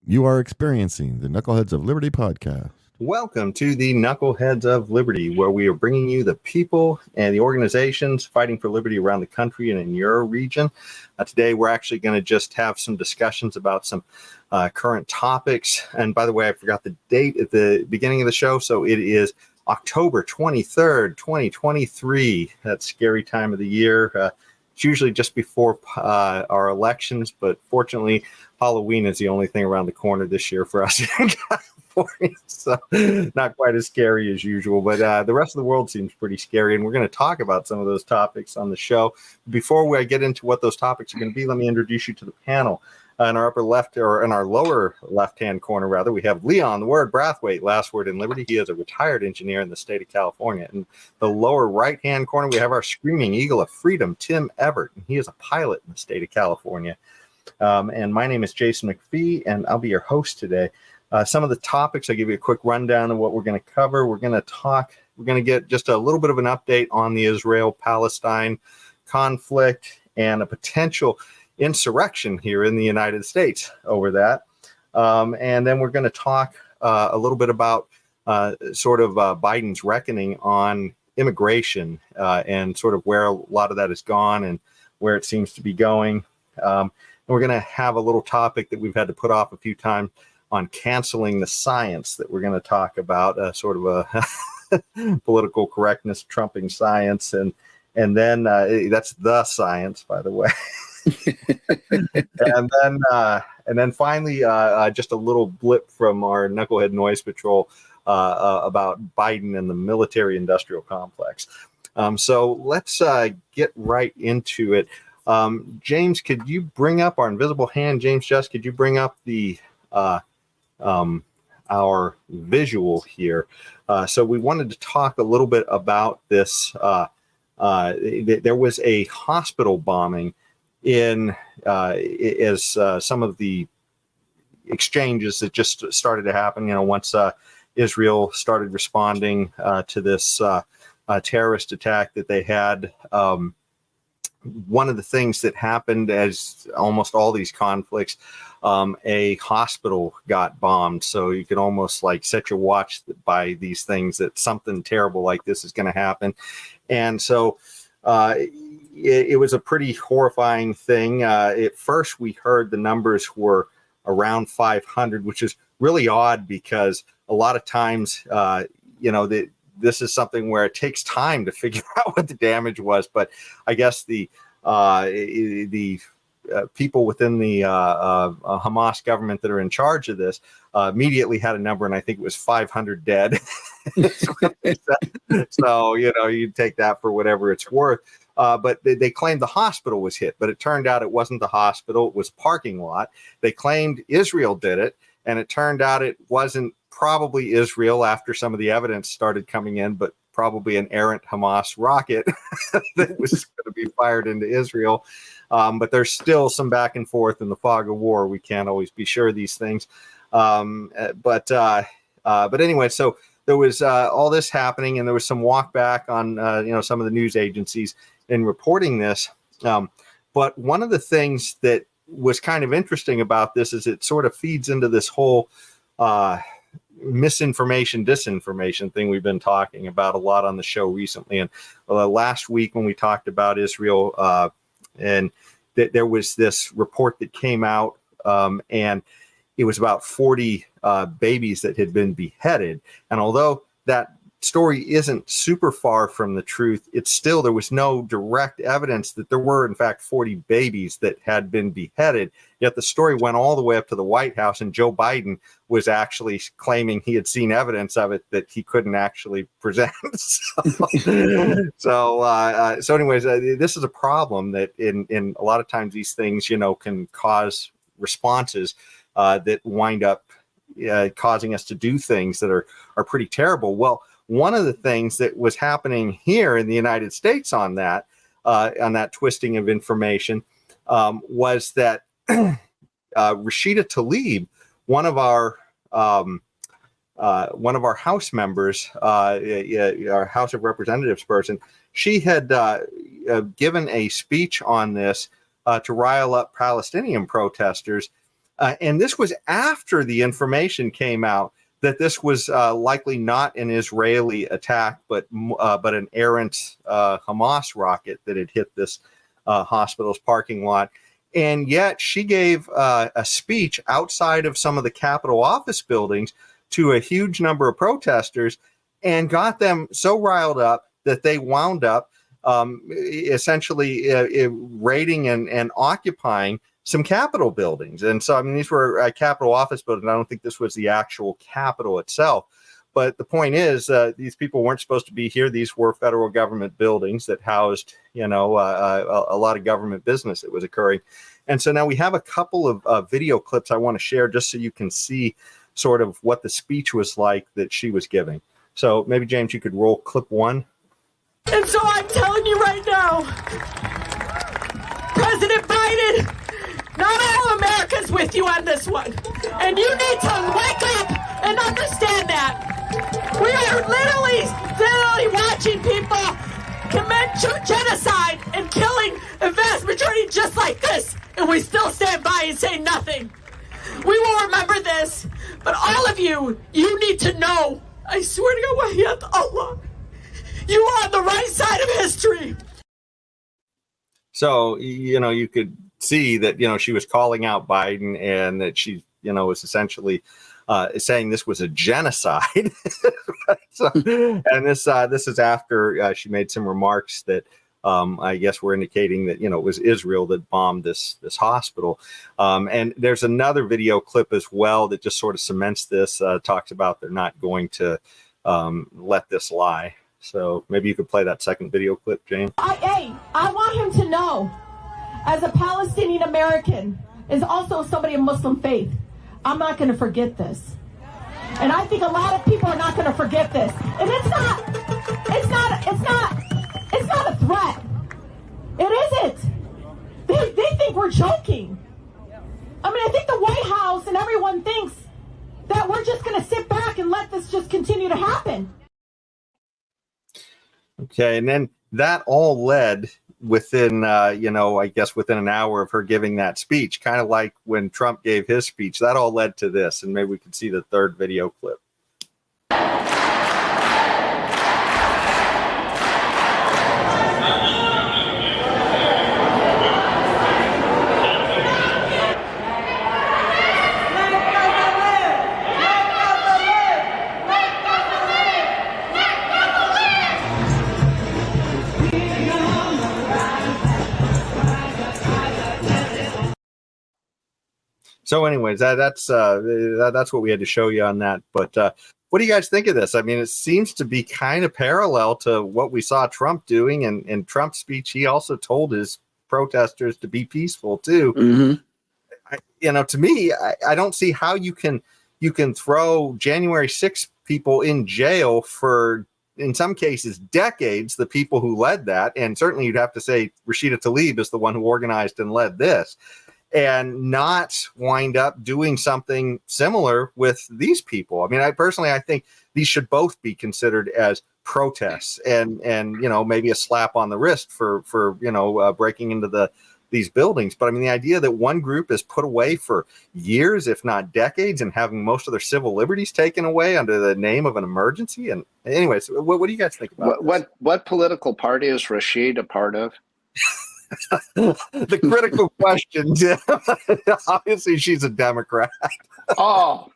You are experiencing the Knuckleheads of Liberty podcast. Welcome to the Knuckleheads of Liberty, where we are bringing you the people and the organizations fighting for liberty around the country and in your region. Today, we're actually going to just have some discussions about some current topics. And by the way, I forgot the date at the beginning of the show. So it is October 23rd, 2023. That scary time of the year. It's usually just before our elections, but fortunately, Halloween is the only thing around the corner this year for us in California, so not quite as scary as usual, but the rest of the world seems pretty scary, and we're going to talk about some of those topics on the show. Before we get into what those topics are going to be, let me introduce you to the panel. In our upper left, or in our lower left-hand corner, rather, we have Leon, the word Brathwaite, last word in Liberty. He is a retired engineer in the state of California. In the lower right-hand corner, we have our screaming eagle of freedom, Tim Everett, and he is a pilot in the state of California. And my name is Jason McPhee, and I'll be your host today. Some of the topics, I'll give you a quick rundown of what we're going to cover. We're going to get just a little bit of an update on the Israel-Palestine conflict and a potential insurrection here in the United States over that. And then we're going to talk a little bit about Biden's reckoning on immigration and sort of where a lot of that has gone and where it seems to be going. And we're going to have a little topic that we've had to put off a few times on canceling the science that we're going to talk about, sort of a political correctness trumping science. And then that's the science, by the way. and then finally, just a little blip from our Knucklehead Noise Patrol about Biden and the military-industrial complex. So let's get right into it. James, could you bring up our invisible hand? James Just, could you bring up the our visual here? So we wanted to talk a little bit about this. There was a hospital bombing in as some of the exchanges that just started to happen. Once Israel started responding to this terrorist attack that they had. One of the things that happened, as almost all these conflicts, a hospital got bombed. So you could almost like set your watch by these things that something terrible like this is going to happen. And so it was a pretty horrifying thing. At first, we heard the numbers were around 500, which is really odd because a lot of times, this is something where it takes time to figure out what the damage was. But I guess the people within the Hamas government that are in charge of this immediately had a number, and I think it was 500 dead. So, you take that for whatever it's worth. But they claimed the hospital was hit, but it turned out it wasn't the hospital. It was a parking lot. They claimed Israel did it, and it turned out it wasn't probably Israel after some of the evidence started coming in, but probably an errant Hamas rocket that was going to be fired into Israel. But there's still some back and forth in the fog of war. We can't always be sure of these things. But anyway, so there was all this happening, and there was some walk back on some of the news agencies in reporting this. But one of the things that was kind of interesting about this is it sort of feeds into this whole misinformation, disinformation thing we've been talking about a lot on the show recently. And last week when we talked about Israel, and there was this report that came out, and it was about 40 babies that had been beheaded. And although that story isn't super far from the truth, it's still, there was no direct evidence that there were, in fact, 40 babies that had been beheaded. Yet the story went all the way up to the White House, and Joe Biden was actually claiming he had seen evidence of it that he couldn't actually present. So anyways, this is a problem that in a lot of times these things, can cause responses that wind up causing us to do things that are pretty terrible. Well, one of the things that was happening here in the United States on that twisting of information was that Rashida Tlaib, one of our House members, our House of Representatives person, she had given a speech on this to rile up Palestinian protesters. And this was after the information came out that this was likely not an Israeli attack, but an errant Hamas rocket that had hit this hospital's parking lot. And yet she gave a speech outside of some of the Capitol office buildings to a huge number of protesters and got them so riled up that they wound up essentially raiding and occupying some Capitol buildings. And so, I mean, these were Capitol office buildings. I don't think this was the actual Capitol itself. But the point is, these people weren't supposed to be here. These were federal government buildings that housed, a lot of government business that was occurring. And so now we have a couple of video clips I want to share just so you can see sort of what the speech was like that she was giving. So maybe, James, you could roll clip 1. And so I'm telling you right now, President Biden, not all America's with you on this one. And you need to wake up and understand that. We are literally watching people commit genocide and killing the vast majority just like this. And we still stand by and say nothing. We will remember this. But all of you, you need to know, I swear to God, Allah, you are on the right side of history. So, you could see that, she was calling out Biden and that she, was essentially saying this was a genocide. And this is after she made some remarks that I guess were indicating that, it was Israel that bombed this hospital. And there's another video clip as well that just sort of cements this, talks about they're not going to let this lie. So maybe you could play that second video clip, Jane. I want him to know, as a Palestinian American, is also somebody of Muslim faith, I'm not going to forget this. And I think a lot of people are not going to forget this. And it's not a threat. It isn't. They think we're joking. I mean, I think the White House and everyone thinks that we're just going to sit back and let this just continue to happen. Okay, and then that all led within, I guess within an hour of her giving that speech, kind of like when Trump gave his speech, that all led to this. And maybe we could see the third video clip. So anyways, that's what we had to show you on that. But what do you guys think of this? I mean, it seems to be kind of parallel to what we saw Trump doing. And in Trump's speech, he also told his protesters to be peaceful too. Mm-hmm. To me, I don't see how you can throw January 6th people in jail for, in some cases, decades, the people who led that. And certainly you'd have to say Rashida Tlaib is the one who organized and led this, and not wind up doing something similar with these people. I mean, I think these should both be considered as protests and maybe a slap on the wrist for breaking into these buildings. But I mean, the idea that one group is put away for years, if not decades, and having most of their civil liberties taken away under the name of an emergency. And anyways, what do you guys think about what political party is Rashid a part of? The critical question, Tim. Obviously, she's a Democrat. Oh,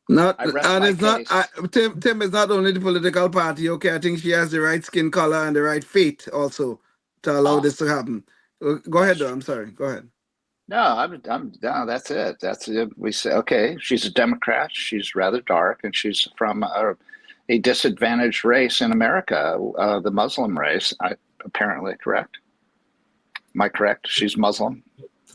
and it's not. Tim is not only the political party. Okay, I think she has the right skin color and the right faith also to allow this to happen. Go ahead, though. I'm sorry. Go ahead. No, no. That's it. That's it. We say, okay, she's a Democrat. She's rather dark, and she's from a disadvantaged race in America, the Muslim race. Apparently, correct. Am I correct? She's Muslim.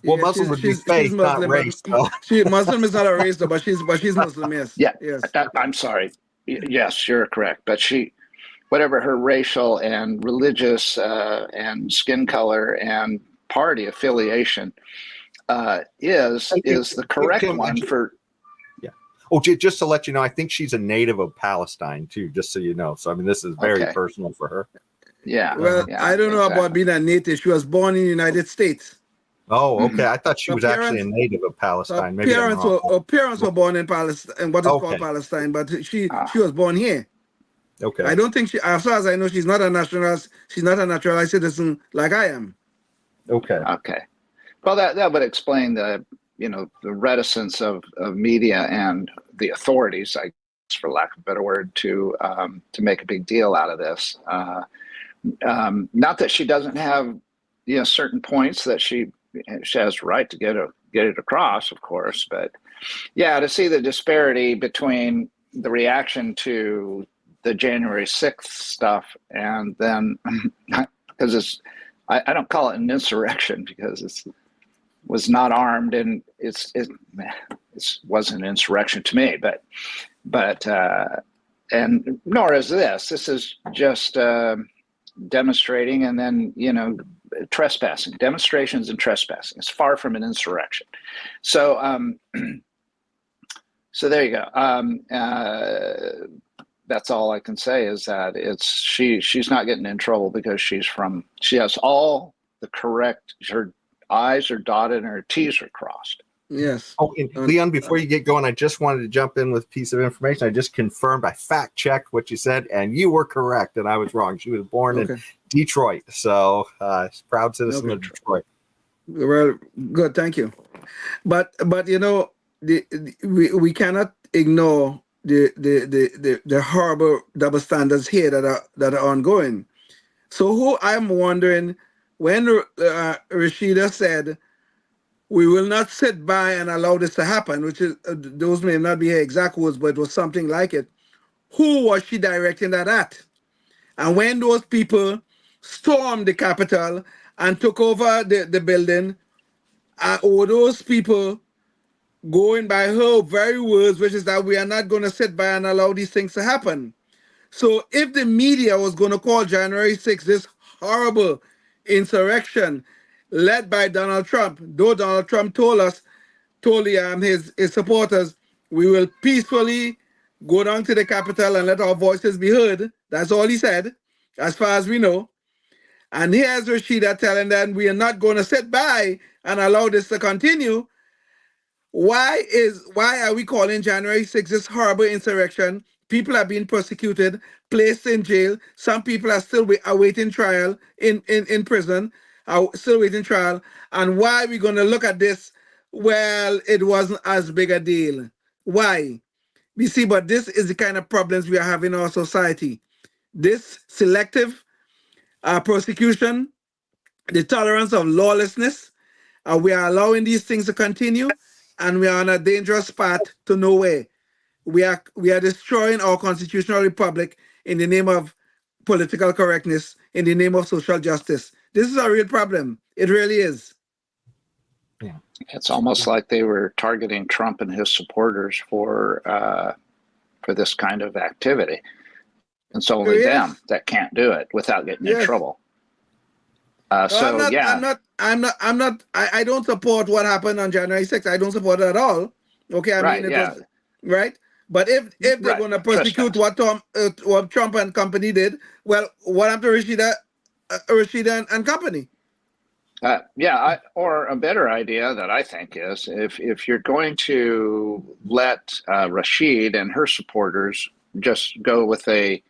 Well, Muslim would be faith, not race. Muslim is not a race, though, but she's Muslim. Yes. Yeah. Yes. I'm sorry. Yes, you're correct. But she, whatever her racial and religious and skin color and party affiliation is the correct one for. Yeah. Oh, just to let you know, I think she's a native of Palestine too. Just so you know. So I mean, this is very personal for her. Yeah. Well, I don't know about being a native. She was born in the United States. Oh, okay. I thought she Her was actually a parents, native of Palestine. Maybe I'm parents wrong. her parents were born in Palestine, in what is called Okay. Palestine, but she Ah, was born here. Okay. I don't think as far as I know, she's not a naturalized citizen like I am. Okay. okay. Well, that would explain the reticence of media and the authorities, I guess, for lack of a better word, to make a big deal out of this. Not that she doesn't have certain points that she has the right to get it across, of course, but yeah, to see the disparity between the reaction to the January 6th stuff and then because I don't call it an insurrection because it was not armed and it wasn't an insurrection to me, but and nor is this. This is just demonstrating and then trespassing, demonstrations and trespassing. It's far from an insurrection. So so there you go. That's all I can say is that she's not getting in trouble because she has all the correct, her I's are dotted and her T's are crossed. Yes. Oh, and Leon, before you get going, I just wanted to jump in with a piece of information. I just confirmed, I fact checked what you said, and you were correct, and I was wrong. She was born in Detroit, so proud citizen of Detroit. Well, good, thank you. But we cannot ignore the horrible double standards here that are ongoing. So who I'm wondering when Rashida said we will not sit by and allow this to happen, which is those may not be her exact words, but it was something like it. Who was she directing that at? And when those people stormed the Capitol and took over the building, were those people going by her very words, which is that we are not going to sit by and allow these things to happen? So if the media was going to call January 6th this horrible insurrection led by Donald Trump, though Donald Trump told his supporters, we will peacefully go down to the Capitol and let our voices be heard. That's all he said, as far as we know. And here's Rashida telling them we are not going to sit by and allow this to continue. Why are we calling January 6th this horrible insurrection? People are being persecuted, placed in jail. Some people are still awaiting trial in prison, are still waiting trial. And why are we going to look at this? Well, it wasn't as big a deal. Why? You see, but this is the kind of problems we are having in our society. This selective persecution, the tolerance of lawlessness, we are allowing these things to continue, and we are on a dangerous path to nowhere. We are destroying our constitutional republic in the name of political correctness, in the name of social justice. This is a real problem. It really is. Yeah. It's almost like they were targeting Trump and his supporters for this kind of activity. And so only them that can't do it without getting in trouble. I don't support what happened on January 6th. I don't support it at all. Okay, I mean, it was right. But if they're going to persecute what Trump and company did, well, what happened to Rashida and company? Or a better idea that I think is if you're going to let Rashid and her supporters just go with a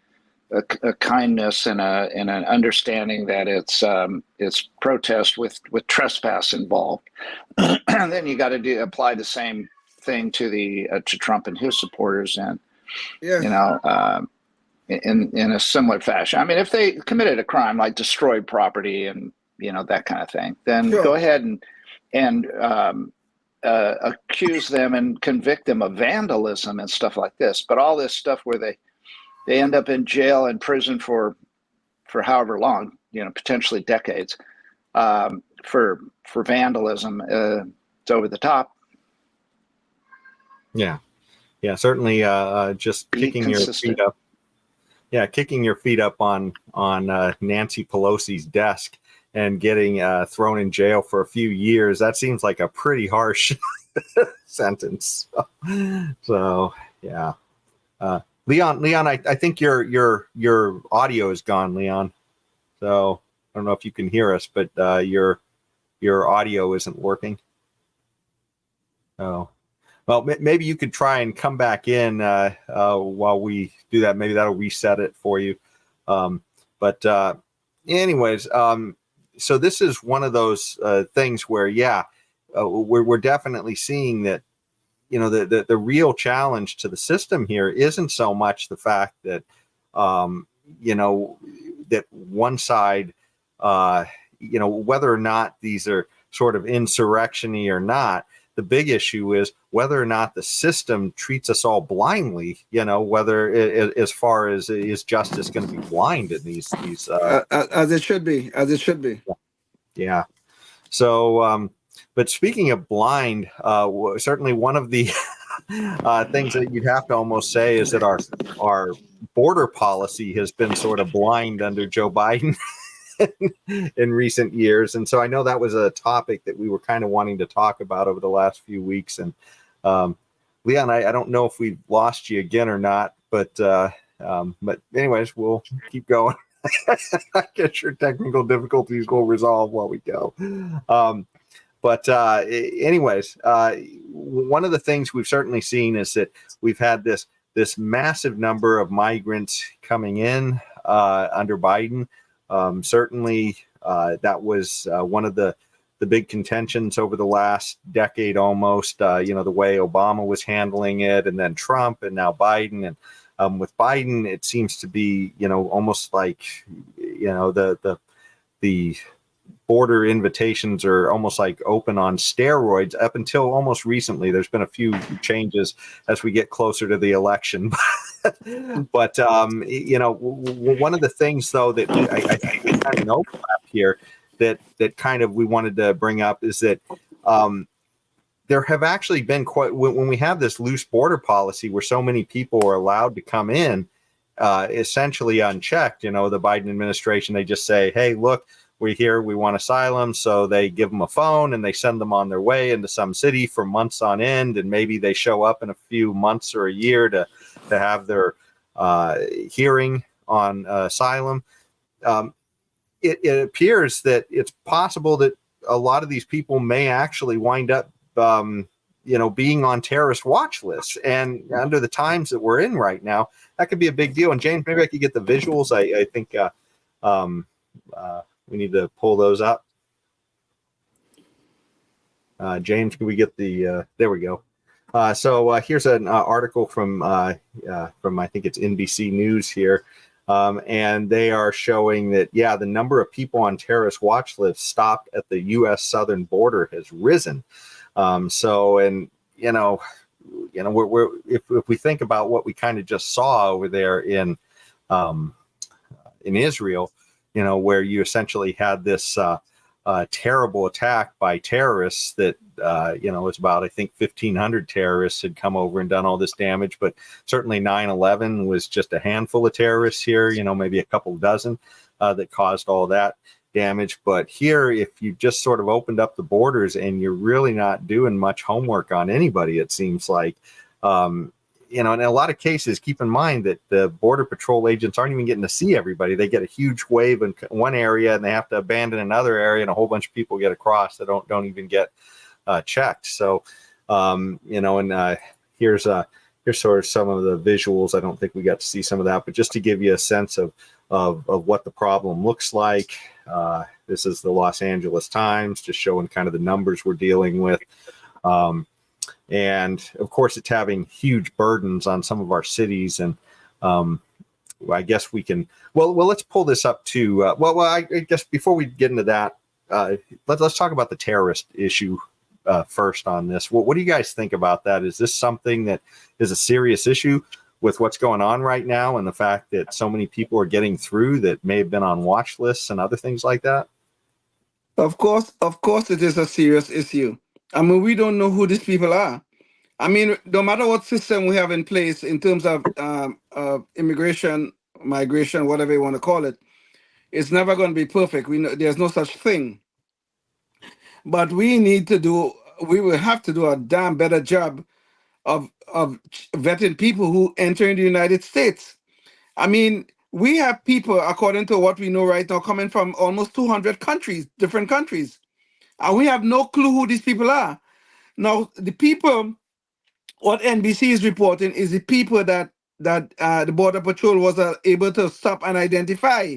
kindness and an understanding that it's protest with trespass involved, and then you got to apply the same thing to Trump and his supporters, and in a similar fashion. I mean, if they committed a crime like destroyed property and that kind of thing, then go ahead and accuse them and convict them of vandalism and stuff like this. But all this stuff where they end up in jail and prison for however long, potentially decades, for vandalism, it's over the top. Yeah, certainly. Just kicking your feet up. Yeah, kicking your feet up on Nancy Pelosi's desk and getting thrown in jail for a few years. That seems like a pretty harsh sentence. So yeah. Leon, I think your audio is gone, Leon. So I don't know if you can hear us, but your your audio isn't working. Oh, well, maybe you could try and come back in while we do that. Maybe that'll reset it for you. But anyways, so this is one of those things where, we're definitely seeing that, the real challenge to the system here isn't so much the fact that, that one side, whether or not these are sort of insurrection-y or not. The big issue is whether or not the system treats us all blindly, whether as far as is justice going to be blind in these as it should be. Yeah. So, but speaking of blind, certainly one of the things that you'd have to almost say is that our border policy has been sort of blind under Joe Biden in recent years. And so I know that was a topic that we were kind of wanting to talk about over the last few weeks. And Leon, I don't know if we've lost you again or not, but anyways, we'll keep going. I guess your technical difficulties will resolve while we go. Anyways, one of the things we've certainly seen is that we've had this massive number of migrants coming in under Biden. Certainly, that was one of the big contentions over the last decade almost, the way Obama was handling it, and then Trump, and now Biden. And with Biden, it seems to be, almost like, the border invitations are almost like open on steroids up until almost recently. There's been a few changes as we get closer to the election. But one of the things, though, that I think we kind of overlap here that kind of we wanted to bring up is that there have actually been when we have this loose border policy where so many people are allowed to come in essentially unchecked. The Biden administration, they just say, hey, look, we're here, we want asylum. So they give them a phone and they send them on their way into some city for months on end. And maybe they show up in a few months or a year to have their hearing on asylum. It appears that it's possible that a lot of these people may actually wind up, being on terrorist watch lists. And under the times that we're in right now, that could be a big deal. And James, maybe I could get the visuals. I think we need to pull those up. James, can we get the? There we go. So here's an article from I think it's NBC News here, and they are showing that the number of people on terrorist watch lists stopped at the U.S. southern border has risen. We're if we think about what we kind of just saw over there in Israel, where you essentially had this terrible attack by terrorists that, it's about, I think, 1,500 terrorists had come over and done all this damage. But certainly 9/11 was just a handful of terrorists here, maybe a couple dozen that caused all that damage. But here, if you just sort of opened up the borders and you're really not doing much homework on anybody, it seems like, in a lot of cases, keep in mind that the Border Patrol agents aren't even getting to see everybody. They get a huge wave in one area and they have to abandon another area, and a whole bunch of people get across that don't even get checked. So, here's sort of some of the visuals. I don't think we got to see some of that, but just to give you a sense of what the problem looks like. This is the Los Angeles Times, just showing kind of the numbers we're dealing with. And of course, it's having huge burdens on some of our cities. And I guess we can, let's pull this up to, I guess before we get into that, let's talk about the terrorist issue first on this. What do you guys think about that? Is this something that is a serious issue with what's going on right now and the fact that so many people are getting through that may have been on watch lists and other things like that? Of course, it is a serious issue. I mean, we don't know who these people are. I mean, no matter what system we have in place in terms of immigration, migration, whatever you want to call it, it's never going to be perfect. We know there's no such thing. But we will have to do a damn better job of vetting people who enter in the United States. I mean, we have people, according to what we know right now, coming from almost 200 countries, different countries. And we have no clue who these people are. Now, the people, what NBC is reporting is the people that the Border Patrol was able to stop and identify.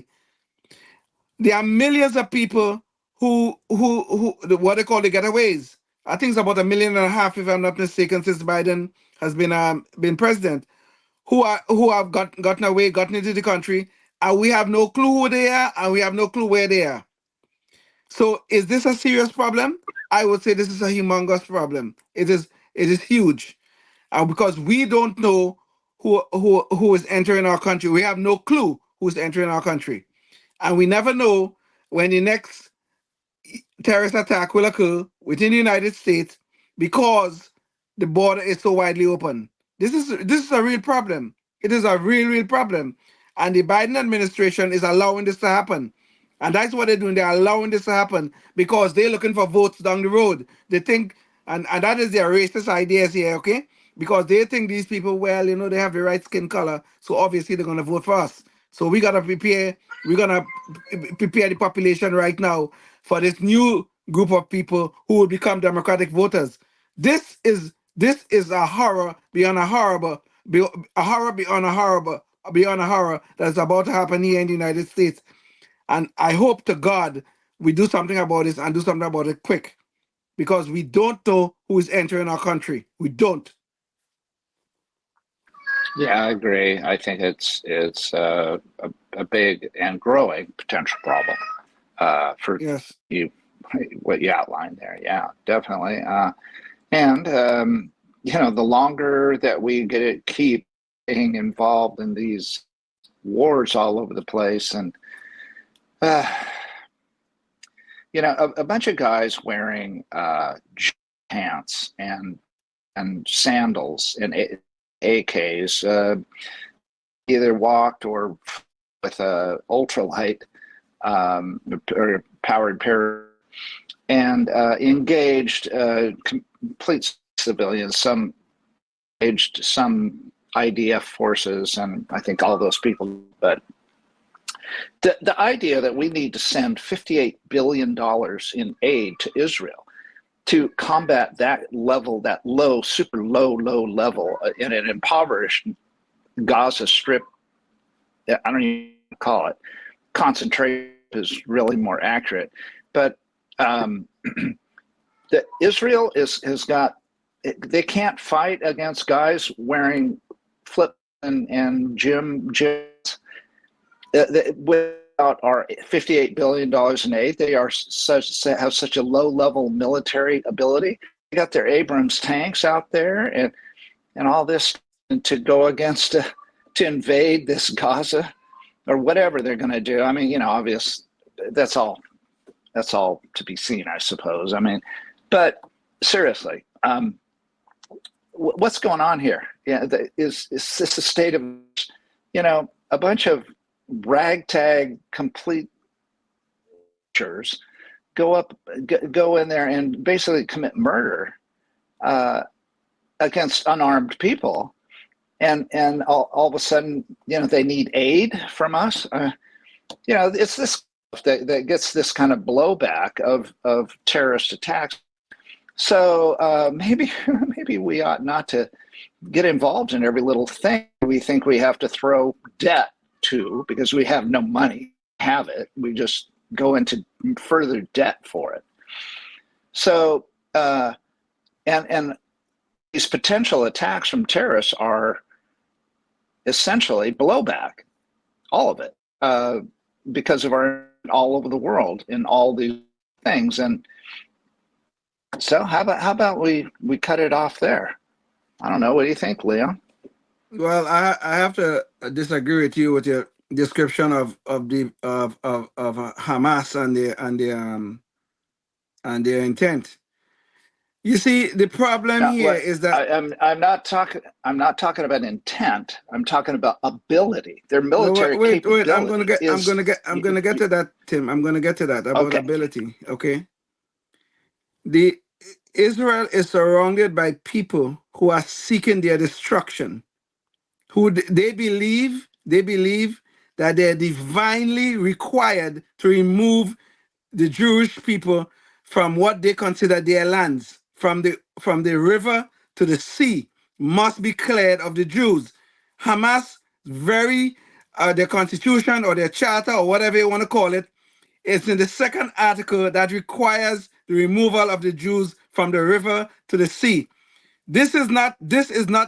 There are millions of people who what they call the getaways. I think it's about 1.5 million, if I'm not mistaken, since Biden has been president, who have gotten away, gotten into the country, and we have no clue who they are, and we have no clue where they are. So is this a serious problem? I would say this is a humongous problem. It is huge. Because we don't know who is entering our country. We have no clue who's entering our country. And we never know when the next terrorist attack will occur within the United States because the border is so widely open. This is a real problem. It is a real problem. And the Biden administration is allowing this to happen. And that's what they're doing. They're allowing this to happen because they're looking for votes down the road. They think, and that is their racist ideas here, okay? Because they think these people, well, they have the right skin color, so obviously they're going to vote for us. So we're going to prepare the population right now for this new group of people who will become Democratic voters. This is a horror beyond a horror, a horror beyond a horror that's about to happen here in the United States. And I hope to God we do something about this and do something about it quick, because we don't know who is entering our country. We don't. Yeah, I agree. I think it's a big and growing potential problem for Yes. what you outlined there. Yeah, definitely. And the longer that we keep being involved in these wars all over the place, and a bunch of guys wearing pants and sandals and AKs, either walked or with a ultralight or powered pair, and engaged complete civilians, some engaged some IDF forces, and I think all those people. But the idea that we need to send $58 billion in aid to Israel to combat that level, that low, super low level in an impoverished Gaza Strip, I don't even call it, concentration is really more accurate. But Israel has got, they can't fight against guys wearing flip and gym without our $58 billion in aid. They have such a low level military ability. They got their Abrams tanks out there and all this to go against, to invade this Gaza or whatever they're going to do. I mean, obvious, that's all to be seen, I suppose. I mean, but seriously, what's going on here? Yeah, is this a state of, a bunch of ragtag complete go in there and basically commit murder against unarmed people, and all of a sudden, they need aid from us. It's this that gets this kind of blowback of terrorist attacks. So maybe we ought not to get involved in every little thing we think we have to throw debt to, because we have no money to have it. We just go into further debt for it. So and these potential attacks from terrorists are essentially blowback, all of it, because of our all over the world in all these things. And so how about we cut it off there? I don't know. What do you think, Leon? Well, I have to disagree with you with your description of Hamas and their intent. You see, the problem here is that I'm not talking about intent. I'm talking about ability. Their military capability. Wait. I'm gonna get to that, Tim. I'm gonna get to that about ability. Okay. Israel is surrounded by people who are seeking their destruction, who they believe that they're divinely required to remove the Jewish people from what they consider their lands, from the river to the sea, must be cleared of the Jews. Hamas, their constitution or their charter or whatever you want to call it, it's in the second article that requires the removal of the Jews from the river to the sea. This is not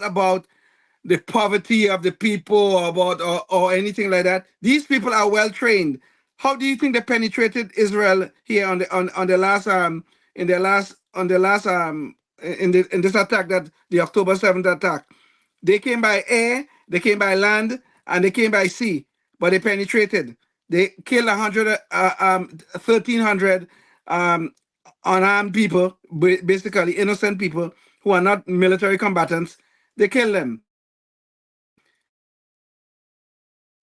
about the poverty of the people or anything like that. These people are well trained. How do you think they penetrated Israel here in this attack, that the October 7th attack? They came by air, they came by land, and they came by sea, but they penetrated. They killed 1,300 unarmed people, basically innocent people who are not military combatants. They killed them.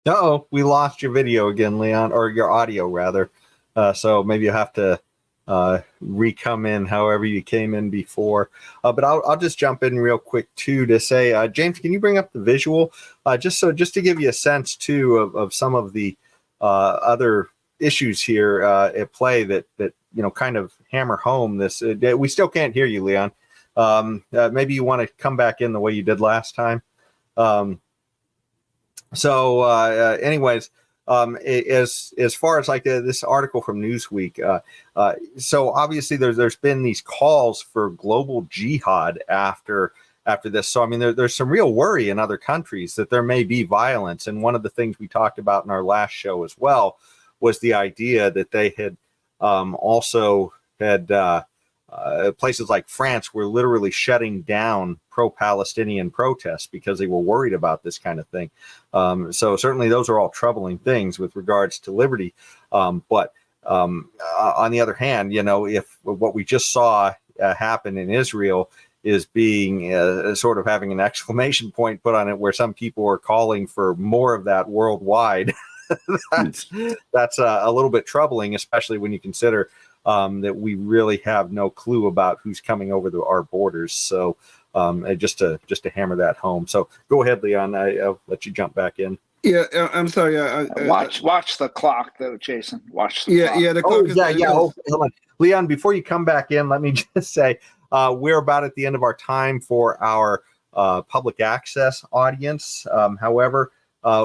Uh-oh, we lost your video again, Leon, or your audio rather. So maybe you have to re-come in however you came in before. But I'll just jump in real quick too to say, James, can you bring up the visual just to give you a sense too of some of the other issues here at play that kind of hammer home this. We still can't hear you, Leon. Maybe you want to come back in the way you did last time. Anyways, as far as like this article from Newsweek, so obviously there's been these calls for global jihad after this. So I mean, there's some real worry in other countries that there may be violence. And one of the things we talked about in our last show as well was the idea that they had also had places like France were literally shutting down pro-Palestinian protests because they were worried about this kind of thing. So certainly those are all troubling things with regards to liberty. But on the other hand, if what we just saw happen in Israel is being sort of having an exclamation point put on it, where some people are calling for more of that worldwide, that's a little bit troubling, especially when you consider that we really have no clue about who's coming over our borders. So just to hammer that home. So go ahead, Leon. I'll let you jump back in. Yeah, I'm sorry. Watch the clock, though, Jason. Watch the clock. Yeah, the clock is. Hold on. Leon, before you come back in, let me just say we're about at the end of our time for our public access audience. However,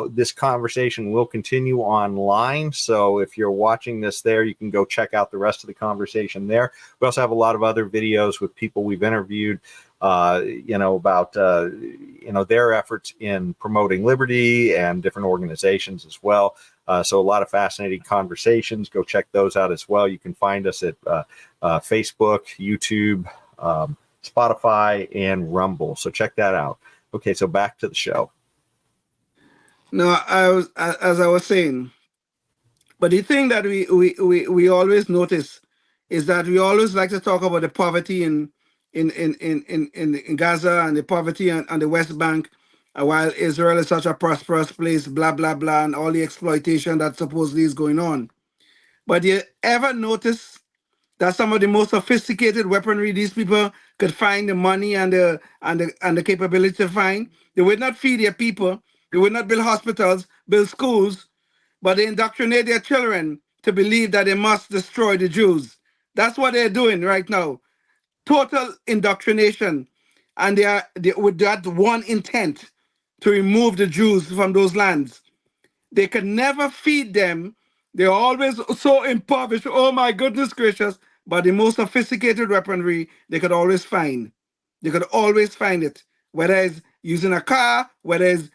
this conversation will continue online. So if you're watching this there, you can go check out the rest of the conversation there. We also have a lot of other videos with people we've interviewed, about, their efforts in promoting liberty and different organizations as well. So a lot of fascinating conversations. Go check those out as well. You can find us at Facebook, YouTube, Spotify, and Rumble. So check that out. Okay, so back to the show. No, as I was saying, but the thing that we always notice is that we always like to talk about the poverty in Gaza and the poverty on the West Bank, while Israel is such a prosperous place, blah blah blah, and all the exploitation that supposedly is going on. But you ever notice that some of the most sophisticated weaponry these people could find the money and the capability to find? They would not feed their people. They would not build hospitals, build schools, but they indoctrinate their children to believe that they must destroy the Jews. That's what they're doing right now. Total indoctrination. And they with that one intent to remove the Jews from those lands. They could never feed them. They're always so impoverished. Oh my goodness gracious. But the most sophisticated weaponry, they could always find. They could always find it. Whether it's using a car, whether it's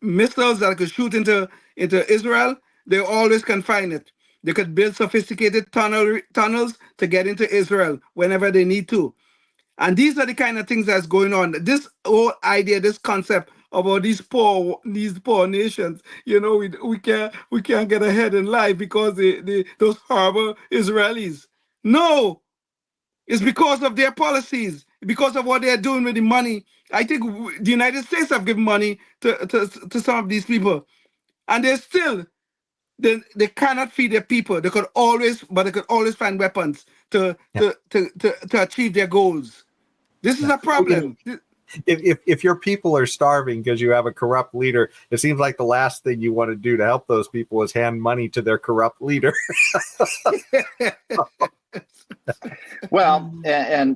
missiles that could shoot into Israel, they always can find it. They could build sophisticated tunnels to get into Israel whenever they need to. And these are the kind of things that's going on. This whole idea, this concept about these poor nations, we can't get ahead in life because those horrible Israelis. No, it's because of their policies, because of what they're doing with the money. I think the United States have given money to some of these people, and they cannot feed their people. They could always find weapons to achieve their goals. This is a problem. if your people are starving because you have a corrupt leader, it seems like the last thing you want to do to help those people is hand money to their corrupt leader. Well, yeah.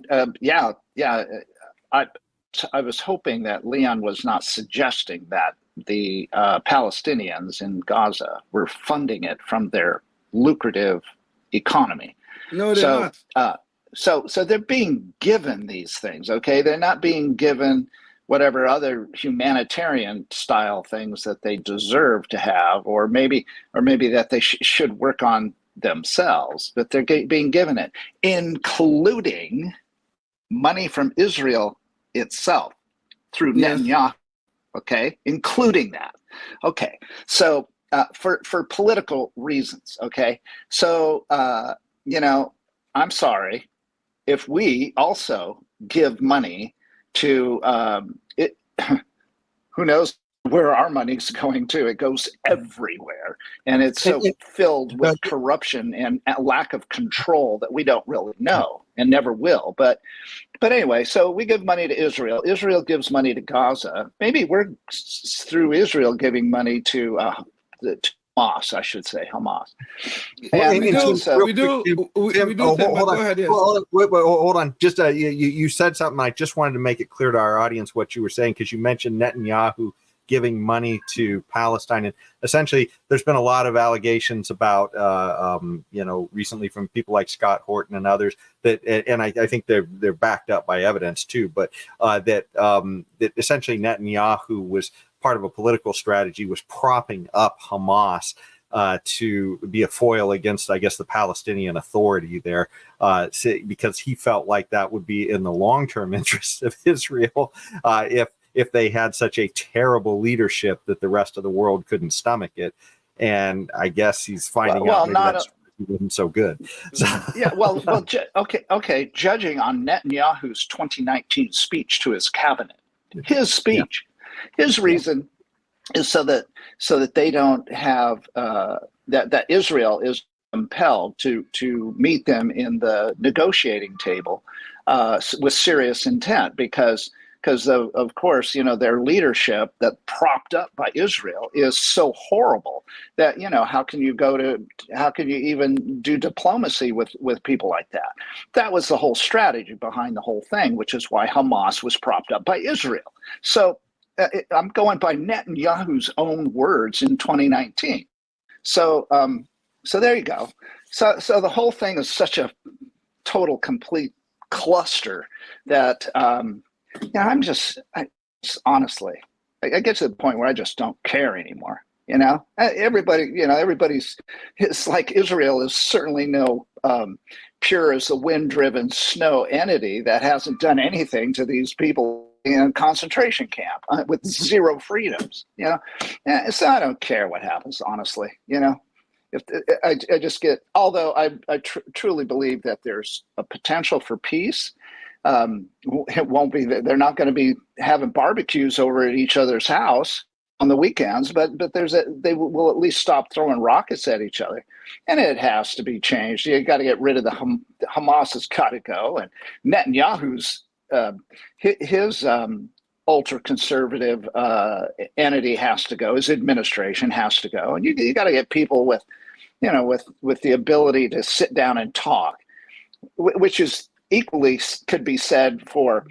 I was hoping that Leon was not suggesting that the Palestinians in Gaza were funding it from their lucrative economy. No, they're not. So they're being given these things, okay? They're not being given whatever other humanitarian style things that they deserve to have, or maybe that they should work on themselves, but they're being given it, including money from Israel itself through Netanyahu, okay? Including that. Okay, so for political reasons, okay? So, I'm sorry, if we also give money to it, who knows where our money's going to? It goes everywhere, and it's so filled with corruption and lack of control that we don't really know and never will. But anyway, so we give money to Israel. Israel gives money to Gaza. Maybe we're through Israel giving money to Hamas, I should say, Hamas. We do. Hold on. Go ahead, yes. Hold on. Just you said something. I just wanted to make it clear to our audience what you were saying, because you mentioned Netanyahu giving money to Palestine, and essentially there's been a lot of allegations about recently from people like Scott Horton and others that, and I think they're backed up by evidence too, but that essentially Netanyahu was part of a political strategy, was propping up Hamas to be a foil against, I guess, the Palestinian Authority there, because he felt like that would be in the long-term interest of Israel if they had such a terrible leadership that the rest of the world couldn't stomach it. And I guess he's finding out maybe that wasn't so good. So. Yeah, okay. Judging on Netanyahu's 2019 speech to his cabinet, his speech, his reason is so that they don't have that Israel is compelled to meet them in the negotiating table with serious intent, because of course, their leadership that propped up by Israel is so horrible that, how can you even do diplomacy with people like that? That was the whole strategy behind the whole thing, which is why Hamas was propped up by Israel. So I'm going by Netanyahu's own words in 2019. So there you go. So the whole thing is such a total, complete cluster that, honestly, I get to the point where I just don't care anymore. Everybody's, it's like Israel is certainly no pure as the wind-driven snow entity that hasn't done anything to these people in a concentration camp with zero freedoms. So I don't care what happens, honestly. If I just get, although I truly believe that there's a potential for peace. It won't be that they're not going to be having barbecues over at each other's house on the weekends, but they will at least stop throwing rockets at each other, and it has to be changed. You got to get rid of the Hamas has got to go, and Netanyahu's his ultra conservative entity has to go. His administration has to go, and you got to get people with the ability to sit down and talk, which is equally could be said for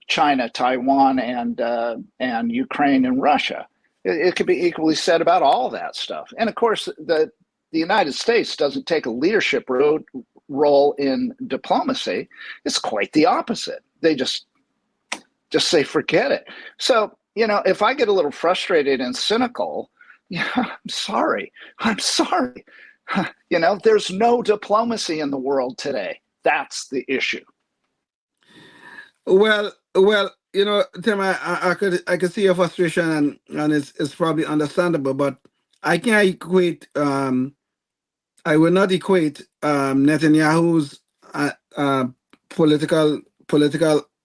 China, Taiwan, and Ukraine and Russia. It could be equally said about all that stuff. And of course, the United States doesn't take a leadership role in diplomacy. It's quite the opposite. They just say, forget it. So, if I get a little frustrated and cynical, I'm sorry. There's no diplomacy in the world today. That's the issue. Well, Tim, I could see your frustration, and it's probably understandable, but I can't equate. I will not equate Netanyahu's political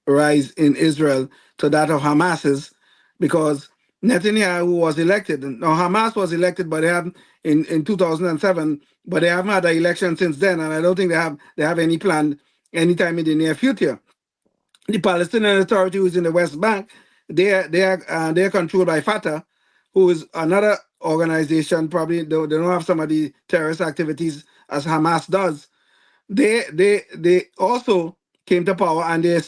rise in Israel to that of Hamas's, because Netanyahu was elected. Now Hamas was elected, but they haven't in 2007, but they haven't had an election since then, and I don't think they have any plan anytime in the near future. the Palestinian Authority, who's in the West Bank, they're controlled by Fatah, who is another organization. Probably they don't have some of the terrorist activities as Hamas does. They also came to power, and they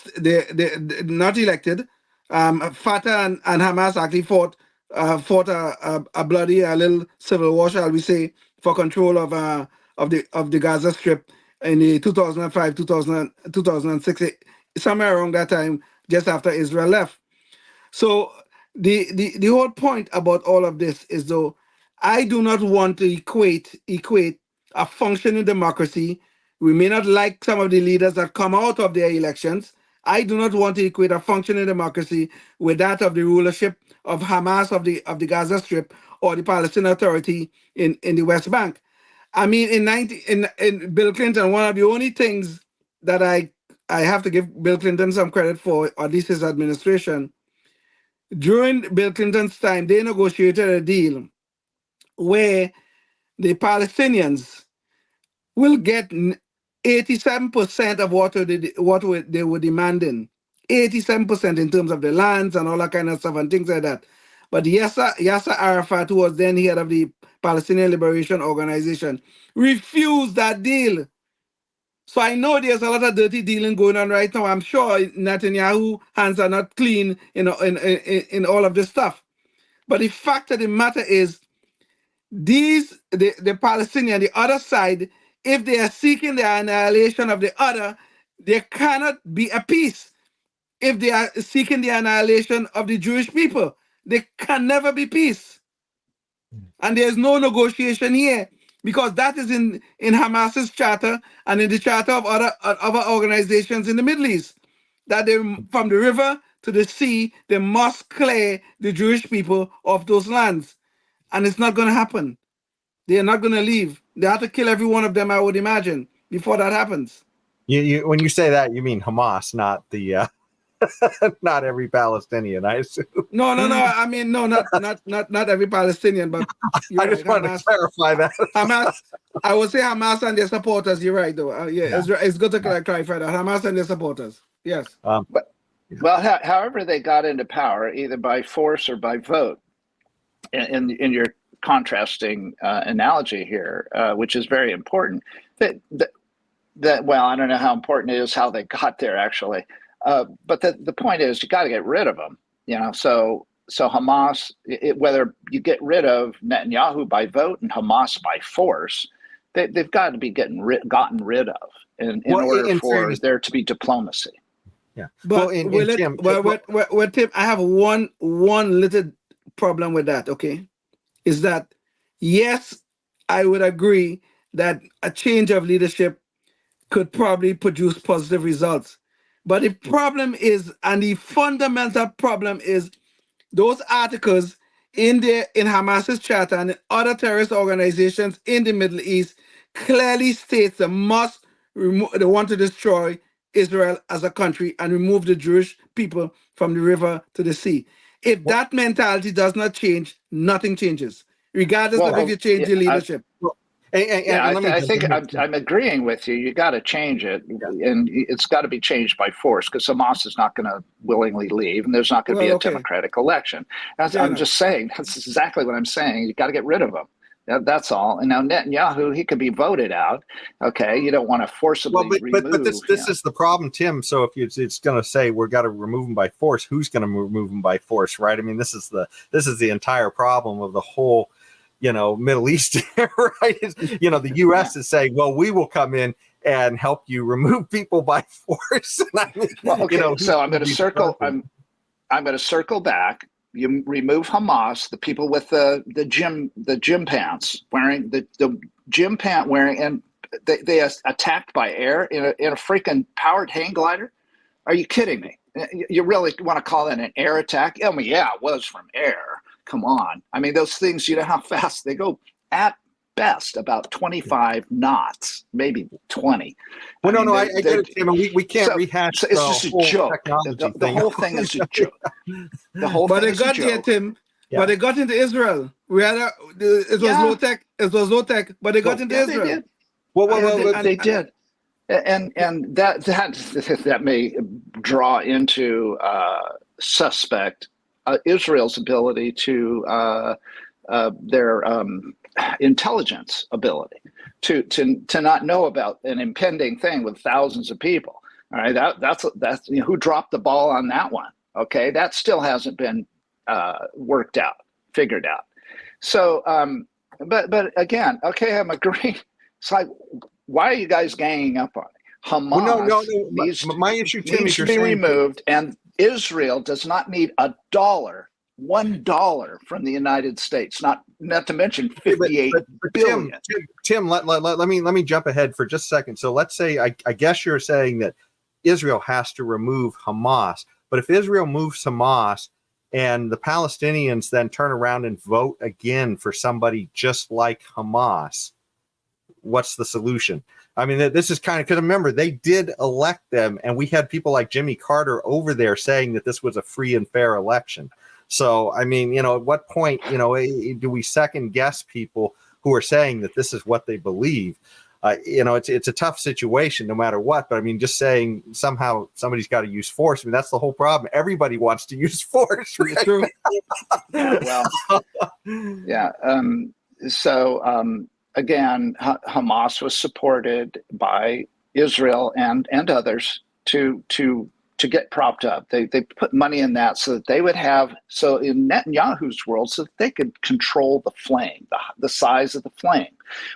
not elected. Fatah and Hamas actually fought a bloody a little civil war, shall we say, for control of the Gaza Strip in the 2005 2006, somewhere around that time, just after Israel left. So the whole point about all of this is, though, I do not want to equate a functioning democracy. We may not like some of the leaders that come out of their elections. I do not want to equate a functioning democracy with that of the rulership of Hamas of the Gaza Strip or the Palestinian Authority in the West Bank. I mean, in Bill Clinton, one of the only things that I have to give Bill Clinton some credit for, or at least his administration, during Bill Clinton's time, they negotiated a deal where the Palestinians will get 87% of what they were demanding. 87% in terms of the lands and all that kind of stuff and things like that. But Yasser Arafat, who was then head of the Palestinian Liberation Organization, refused that deal. So I know there's a lot of dirty dealing going on right now. I'm sure Netanyahu's hands are not clean in all of this stuff. But the fact of the matter is, the Palestinian, the other side, if they are seeking the annihilation of the other, there cannot be a peace. If they are seeking the annihilation of the Jewish people, there can never be peace. And there's no negotiation here, because that is in Hamas's charter and in the charter of other organizations in the Middle East, that they, from the river to the sea, they must clear the Jewish people of those lands. And it's not going to happen. They are not going to leave. They have to kill every one of them, I would imagine, before that happens. You when you say that, you mean Hamas, not the not every Palestinian, I assume. No. I mean, no, not every Palestinian, but I just wanted to clarify that. Hamas, I would say Hamas and their supporters. You're right, though. Yeah. It's good to clarify that. Hamas and their supporters. Yes. Well, however they got into power, either by force or by vote, in your contrasting analogy here, which is very important. That well, I don't know how important it is how they got there actually, but the point is you got to get rid of them. So Hamas, whether you get rid of Netanyahu by vote and Hamas by force, they've got to be gotten rid of in order for there to be diplomacy. Yeah, but Tim, I have one little problem with that. Okay, is that yes, I would agree that a change of leadership could probably produce positive results. But the problem is, and the fundamental problem is, those articles in Hamas's charter and in other terrorist organizations in the Middle East clearly states they want to destroy Israel as a country and remove the Jewish people from the river to the sea. If that mentality does not change, nothing changes, regardless of if you change your leadership. I think I'm agreeing with you. You got to change it, and it's got to be changed by force, because Hamas is not going to willingly leave, and there's not going to be a democratic election. I'm just saying, that's exactly what I'm saying. You got to get rid of them. That's all. And now Netanyahu, he could be voted out. Okay, you don't want to forcibly remove. But this is the problem, Tim. So if it's going to say we've got to remove them by force, who's going to remove them by force, right? I mean, this is the entire problem of the whole, Middle East, right? The U.S. is saying, well, we will come in and help you remove people by force. So I'm going to circle. I'm going to circle back. You remove Hamas, the people with the gym pants wearing the gym pant wearing, and they attacked by air in a freaking powered hang glider. Are you kidding me? You really want to call that an air attack? I mean, yeah, it was from air. Come on. I mean, those things, you know how fast they go? At best, about 25 knots, maybe 20. Well, I get it, Tim. We can't rehash it's just a joke. The whole thing is a joke. But they got there, Tim. Yeah. But they got into Israel. It was low tech. It was low tech. But they got into Israel. They did. They did. And that may draw into suspect Israel's ability to their intelligence ability to not know about an impending thing with thousands of people. All right, that's who dropped the ball on that one. Okay, that still hasn't been worked out, figured out. So, but again, okay, I'm agreeing. It's like, why are you guys ganging up on it? Hamas no. needs My issue, Tim, needs is to you're be saying removed, and Israel does not need $1 from the United States, not to mention 58 billion. Tim, let me jump ahead for just a second. So let's say I guess you're saying that Israel has to remove Hamas, but if Israel moves Hamas and the Palestinians then turn around and vote again for somebody just like Hamas, what's the solution? I mean, this is kind of, because remember, they did elect them, and we had people like Jimmy Carter over there saying that this was a free and fair election. So, I mean, at what point, do we second guess people who are saying that this is what they believe? It's a tough situation no matter what. But I mean, just saying somehow somebody's got to use force. I mean, that's the whole problem. Everybody wants to use force. Right? True. Yeah. So again, Hamas was supported by Israel and others to get propped up. They put money in that so that they would have, so in Netanyahu's world, so that they could control the flame, the size of the flame.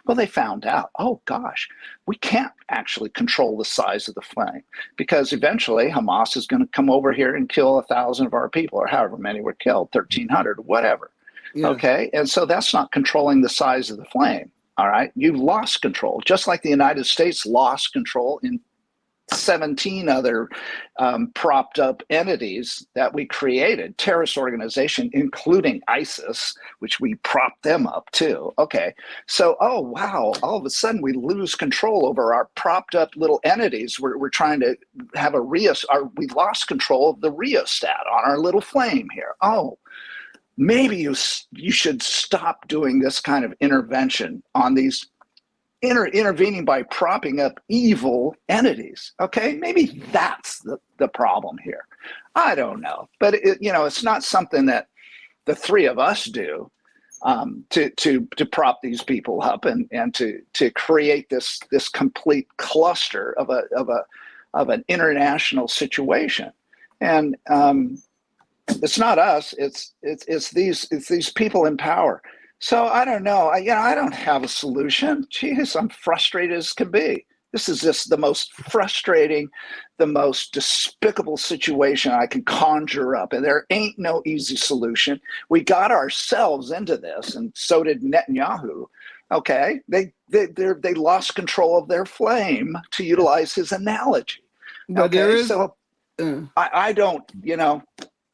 Well, they found out, oh gosh, we can't actually control the size of the flame, because eventually Hamas is going to come over here and kill 1,000 of our people, or however many were killed, 1,300, whatever. Yeah. Okay, and so that's not controlling the size of the flame. All right, you've lost control, just like the United States lost control in 17 other propped up entities that we created, terrorist organization, including ISIS, which we propped them up too. Okay, so, oh wow, all of a sudden we lose control over our propped up little entities. We're trying to have we lost control of the rheostat on our little flame here. Oh, maybe you should stop doing this kind of intervention on these intervening by propping up evil entities. Okay, maybe that's the problem here. I don't know, but it's not something that the three of us do to prop these people up and to create this complete cluster of an international situation. And it's not us. It's these people in power. So I don't know. I don't have a solution. Jeez, I'm frustrated as can be. This is just the most frustrating, the most despicable situation I can conjure up. And there ain't no easy solution. We got ourselves into this, and so did Netanyahu. Okay, they lost control of their flame, to utilize his analogy. But okay, I don't.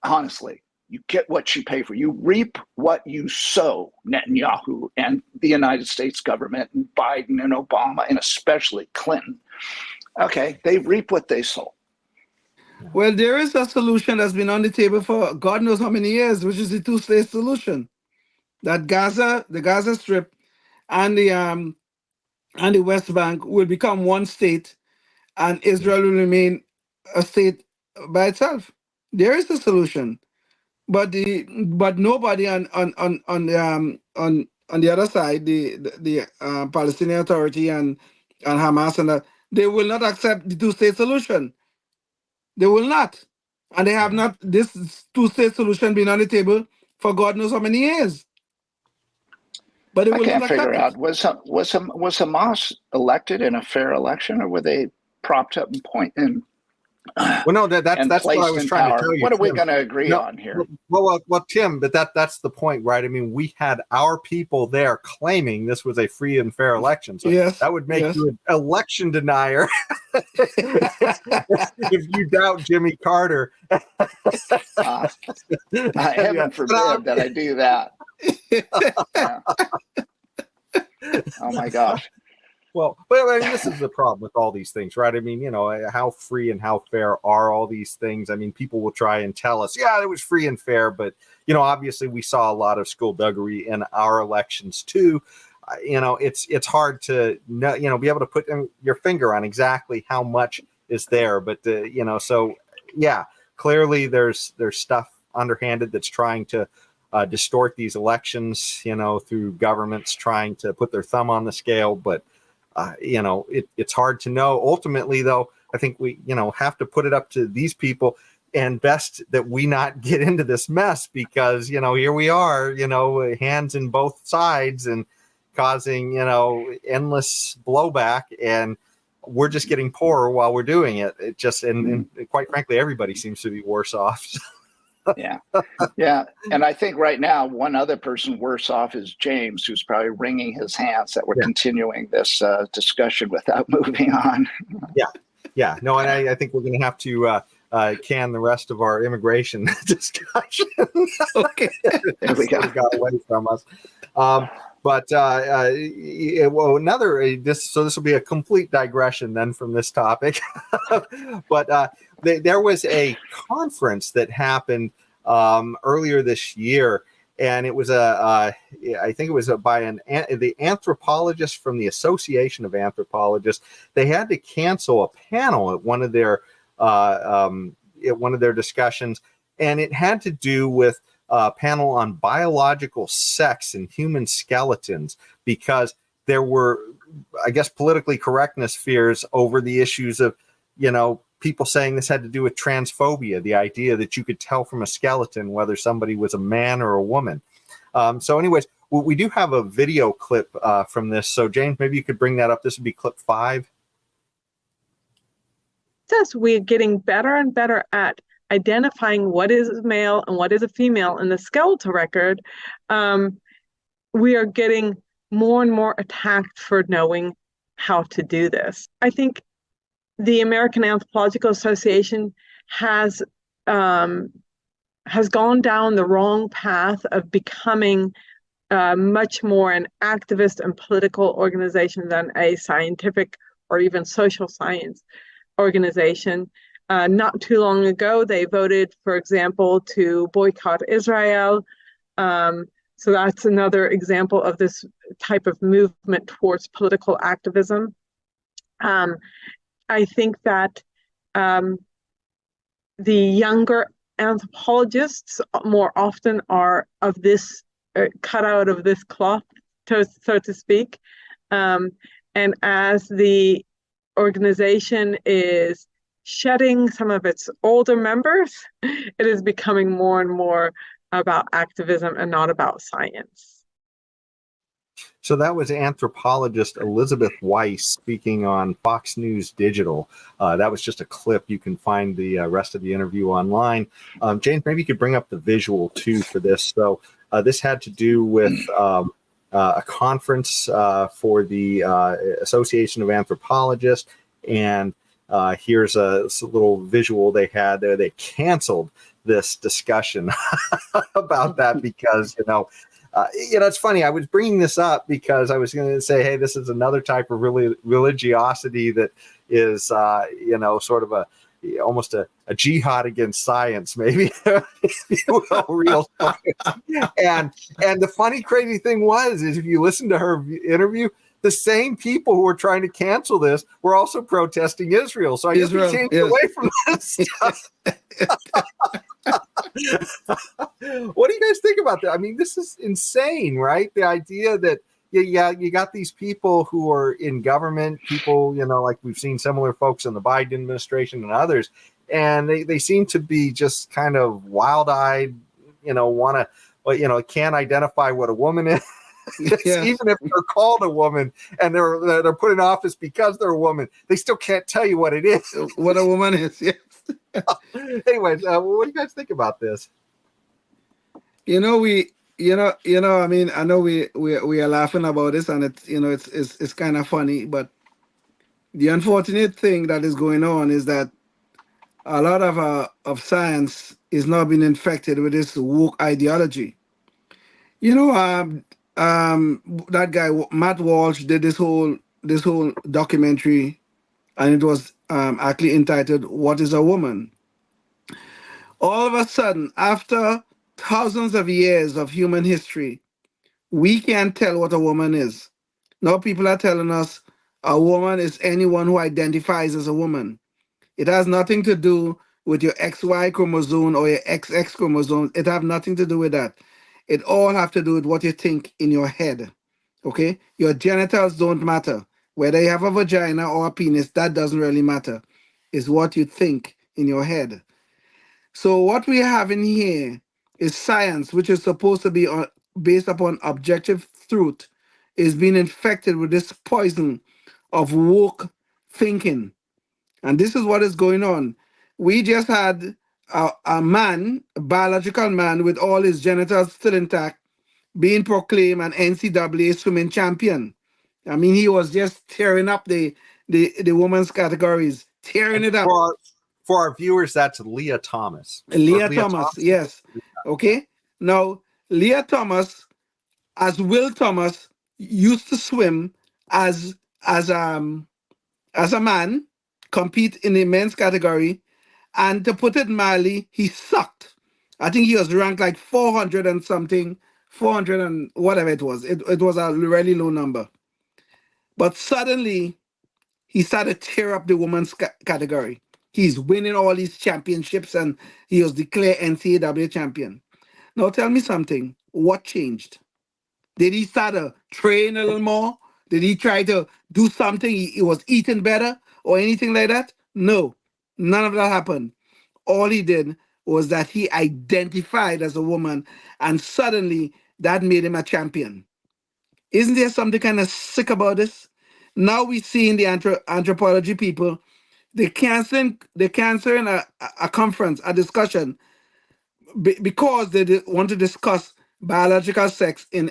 Honestly. You get what you pay for. You reap what you sow, Netanyahu and the United States government and Biden and Obama and especially Clinton. Okay, they reap what they sow. Well, there is a solution that's been on the table for God knows how many years, which is the two-state solution. That the Gaza Strip and the West Bank will become one state, and Israel will remain a state by itself. There is a solution. But nobody on the other side, the Palestinian Authority and Hamas, and they will not accept the two-state solution. They will not, and they have not. This two-state solution been on the table for God knows how many years. But they will I can't not figure accept out was Hamas elected in a fair election, or were they propped up and well, no, that's what I was trying to tell you. What are we going to agree on here? Well, Tim, but that's the point, right? I mean, we had our people there claiming this was a free and fair election. So that would make you an election denier if you doubt Jimmy Carter. Heaven forbid that I do that. Oh my gosh. Well, I mean, this is the problem with all these things, right? I mean, how free and how fair are all these things? I mean, people will try and tell us, yeah, it was free and fair, but, obviously we saw a lot of skullduggery in our elections too. It's hard to, be able to put your finger on exactly how much is there, but, so yeah, clearly there's stuff underhanded that's trying to distort these elections, through governments trying to put their thumb on the scale. But it's hard to know. Ultimately, though, I think we have to put it up to these people, and best that we not get into this mess, because here we are, hands in both sides and causing endless blowback, and we're just getting poorer while we're doing it. It just and quite frankly, everybody seems to be worse off. Yeah. And I think right now, one other person worse off is James, who's probably wringing his hands that we're continuing this discussion without moving on. Yeah. No, and I think we're going to have to can the rest of our immigration discussion. Okay. There we go. Got away from us. But this will be a complete digression then from this topic. But there was a conference that happened earlier this year, and it was I think it was by the anthropologist from the Association of Anthropologists. They had to cancel a panel at one of their discussions, and it had to do with a panel on biological sex in human skeletons, because there were, I guess, politically correctness fears over the issues of, people saying this had to do with transphobia, the idea that you could tell from a skeleton whether somebody was a man or a woman. So anyways, we do have a video clip from this. So James, maybe you could bring that up. This would be clip 5. Says we're getting better and better at identifying what is a male and what is a female in the skeletal record. We are getting more and more attacked for knowing how to do this. I think the American Anthropological Association has gone down the wrong path of becoming much more an activist and political organization than a scientific or even social science organization. Not too long ago, they voted, for example, to boycott Israel. So that's another example of this type of movement towards political activism. I think that the younger anthropologists more often are of this cut out of this cloth, so to speak. And as the organization is shedding some of its older members, it is becoming more and more about activism and not about science. So that was anthropologist Elizabeth Weiss speaking on Fox News Digital. That was just a clip. You can find the rest of the interview online. James, maybe you could bring up the visual too for this. So this had to do with a conference for the Association of Anthropologists, and here's a little visual they had there. They canceled this discussion about that because, it's funny. I was bringing this up because I was going to say, hey, this is another type of religiosity that is, sort of almost a jihad against science, maybe, if you will, real science. And the funny, crazy thing is if you listen to her interview, the same people who were trying to cancel this were also protesting Israel. So I guess we changed away from this stuff. What do you guys think about that? I mean, this is insane, right? The idea that you got these people who are in government, people, like we've seen similar folks in the Biden administration and others, and they seem to be just kind of wild-eyed, can't identify what a woman is. Even if they're called a woman and they're put in office because they're a woman, they still can't tell you what it is. What a woman is, yes. Anyways, what do you guys think about this? I know we are laughing about this, and it's kind of funny, but the unfortunate thing that is going on is that a lot of science is now being infected with this woke ideology. That guy Matt Walsh did this whole documentary, and it was actually entitled "What is a Woman?" All of a sudden, after thousands of years of human history, we can't tell what a woman is. Now people are telling us a woman is anyone who identifies as a woman. It has nothing to do with your XY chromosome or your XX chromosome. It have nothing to do with that. It all have to do with what you think in your head. Okay? Your genitals don't matter. Whether you have a vagina or a penis, that doesn't really matter. It's what you think in your head. So what we have in here is science, which is supposed to be based upon objective truth, is being infected with this poison of woke thinking. And this is what is going on. We just had a man, a biological man with all his genitals still intact, being proclaimed an NCAA swimming champion. I mean, he was just tearing up the women's categories, tearing it up. For our viewers, that's Leah Thomas. Leah Thomas, yes. Okay. Now, Leah Thomas, as Will Thomas, used to swim as a man, compete in the men's category, and to put it mildly, he sucked. I think he was ranked like 400 and something, 400 and whatever it was. It was a really low number. But suddenly, he started to tear up the women's category. He's winning all these championships and he was declared NCAA champion. Now tell me something. What changed? Did he start to train a little more? Did he try to do something? He was eating better or anything like that? No, none of that happened. All he did was that he identified as a woman and suddenly that made him a champion. Isn't there something kind of sick about this? Now we see in the anthropology people, they're canceling a conference, a discussion, because they want to discuss biological sex in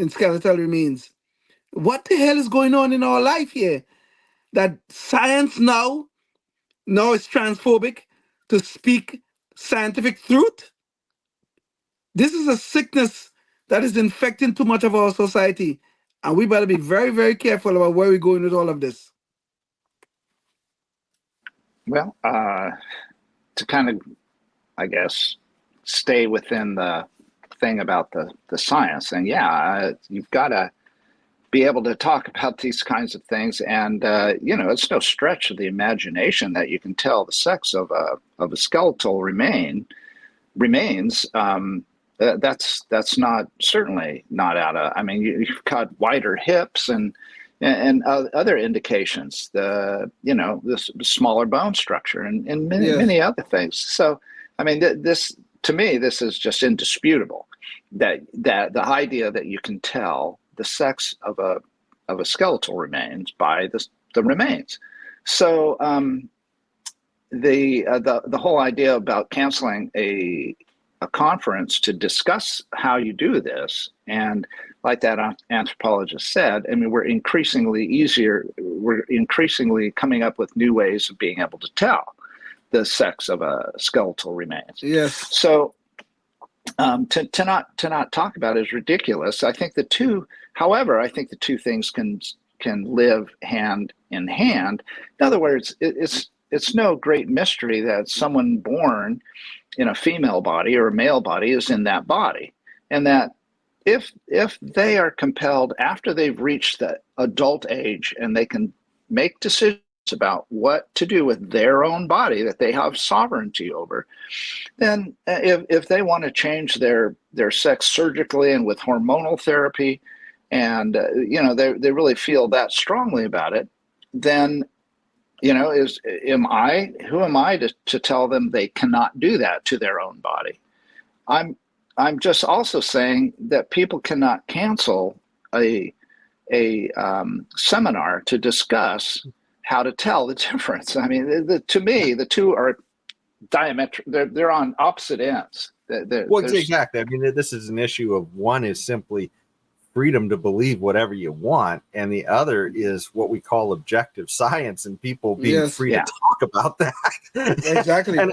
skeletal remains. What the hell is going on in our life here? That science now is transphobic to speak scientific truth? This is a sickness that is infecting too much of our society. And we better be very, very careful about where we're going with all of this. Well, to kind of, I guess, stay within the thing about the science, and you've got to be able to talk about these kinds of things, and it's no stretch of the imagination that you can tell the sex of a skeletal remains. That's not certainly not out of. I mean, you've got wider hips and other indications. This smaller bone structure and many other things. So, I mean, this to me, this is just indisputable. That the idea that you can tell the sex of a skeletal remains by the remains. So, the whole idea about canceling a conference to discuss how you do this, and like that anthropologist said, I mean, we're increasingly coming up with new ways of being able to tell the sex of a skeletal remains. Yes. So to not talk about it is ridiculous. I think the two things can live hand in hand. In other words, it's no great mystery that someone born in a female body or a male body is in that body, and that if they are compelled after they've reached the adult age and they can make decisions about what to do with their own body that they have sovereignty over, then if they want to change their sex surgically and with hormonal therapy, and they really feel that strongly about it, then who am I to tell them they cannot do that to their own body? I'm just also saying that people cannot cancel a seminar to discuss how to tell the difference. I mean, to me, the two are they're on opposite ends. Exactly. I mean, this is an issue of one is simply freedom to believe whatever you want, and the other is what we call objective science, and people being free to talk about that. Exactly. And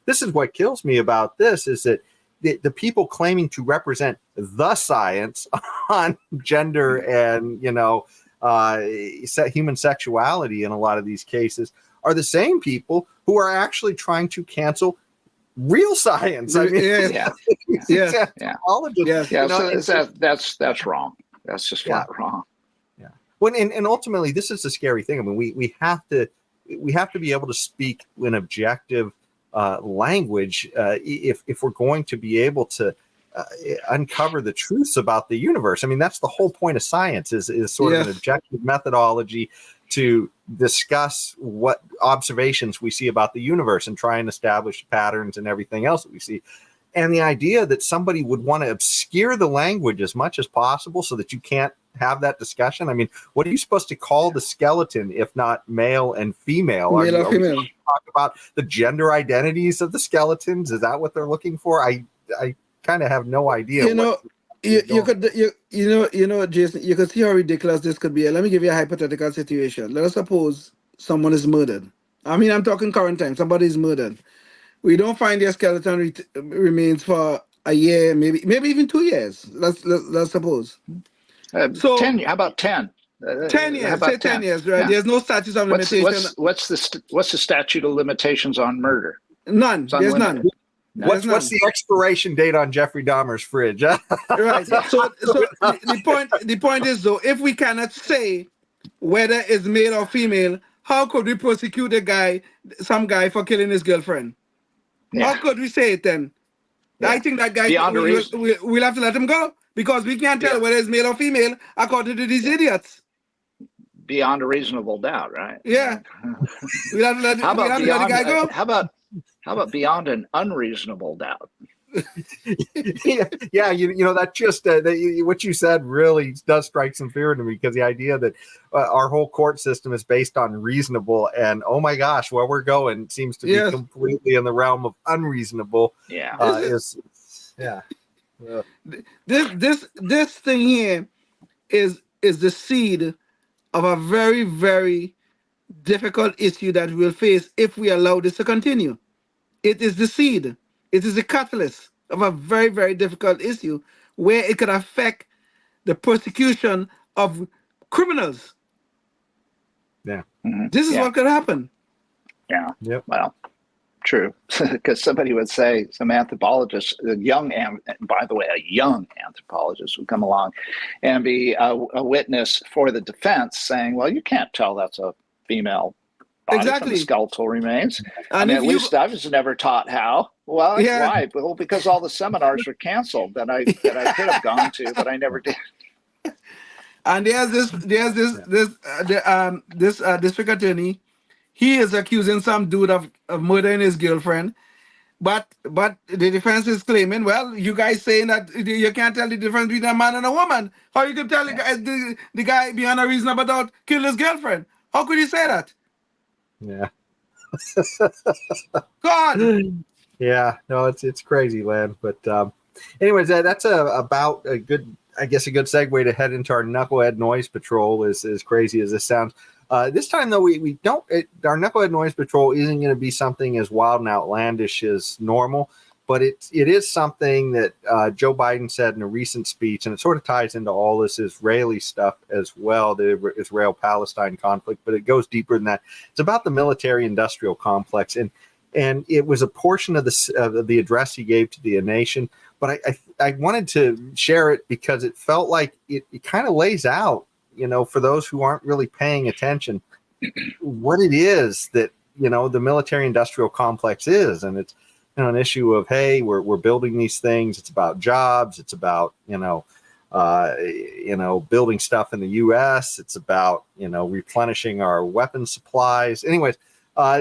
this is what kills me about this is that the people claiming to represent the science on gender and human sexuality in a lot of these cases are the same people who are actually trying to cancel real science. I mean, So that's wrong. That's just flat wrong. Yeah. And ultimately, this is the scary thing. I mean, we have to we have to be able to speak in objective language if we're going to be able to uncover the truths about the universe. I mean, that's the whole point of science is sort of an objective methodology to discuss what observations we see about the universe and try and establish patterns and everything else that we see. And the idea that somebody would want to obscure the language as much as possible so that you can't have that discussion. I mean, what are you supposed to call the skeleton if not male and female? Male or female. Talk about the gender identities of the skeletons. Is that what they're looking for? I kind of have no idea. You could Jason, you could see how ridiculous this could be. Let me give you a hypothetical situation. Let us suppose someone is murdered. I mean, I'm talking current time. Somebody is murdered. We don't find their skeleton remains for a year, maybe even 2 years. Let's suppose. So 10. How about 10? 10 years. Say 10 years, right? Yeah. There's no statute of limitation. What's the statute of limitations on murder? None. There's none. What's the expiration date on Jeffrey Dahmer's fridge? Right. So the point is though, if we cannot say whether it's male or female, how could we prosecute some guy for killing his girlfriend? Yeah. How could we say it then? Yeah. I think that guy we'll have to let him go because we can't tell whether it's male or female according to these idiots. Beyond a reasonable doubt, right? Yeah. We'll have to let the guy go. How about beyond an unreasonable doubt? yeah, that just what you said really does strike some fear into me, because the idea that our whole court system is based on reasonable, and oh my gosh, where we're going seems to be completely in the realm of unreasonable. This thing here is the seed of a very, very difficult issue that we'll face if we allow this to continue. It is the seed. It is the catalyst of a very, very difficult issue where it could affect the persecution of criminals. Yeah. Mm-hmm. This is what could happen. Yeah. Yep. Well, true. Because somebody would say, some anthropologist, a young anthropologist would come along and be a witness for the defense saying, well, you can't tell that's a female body from the skeletal remains. And at least I was never taught how. Well, why? Well, because all the seminars were canceled that I could have gone to, but I never did. And there's this district attorney. He is accusing some dude of murdering his girlfriend, but the defense is claiming, well, you guys saying that you can't tell the difference between a man and a woman. How you could tell the guy beyond a reasonable doubt killed his girlfriend? How could you say that? Yeah. God. Yeah, no, it's crazy, Len. But anyways, that's about a good segue to head into our Knucklehead Noise Patrol. As crazy as this sounds, this time though we don't. Our Knucklehead Noise Patrol isn't going to be something as wild and outlandish as normal, but it is something that Joe Biden said in a recent speech, and it sort of ties into all this Israeli stuff as well, the Israel-Palestine conflict, but it goes deeper than that. It's about the military-industrial complex, and it was a portion of the address he gave to the nation. But I wanted to share it because it felt like it kind of lays out, for those who aren't really paying attention, what it is that, the military-industrial complex is. And it's an issue of, hey, we're building these things. It's about jobs. It's about, building stuff in the U.S. It's about, replenishing our weapons supplies. Anyways,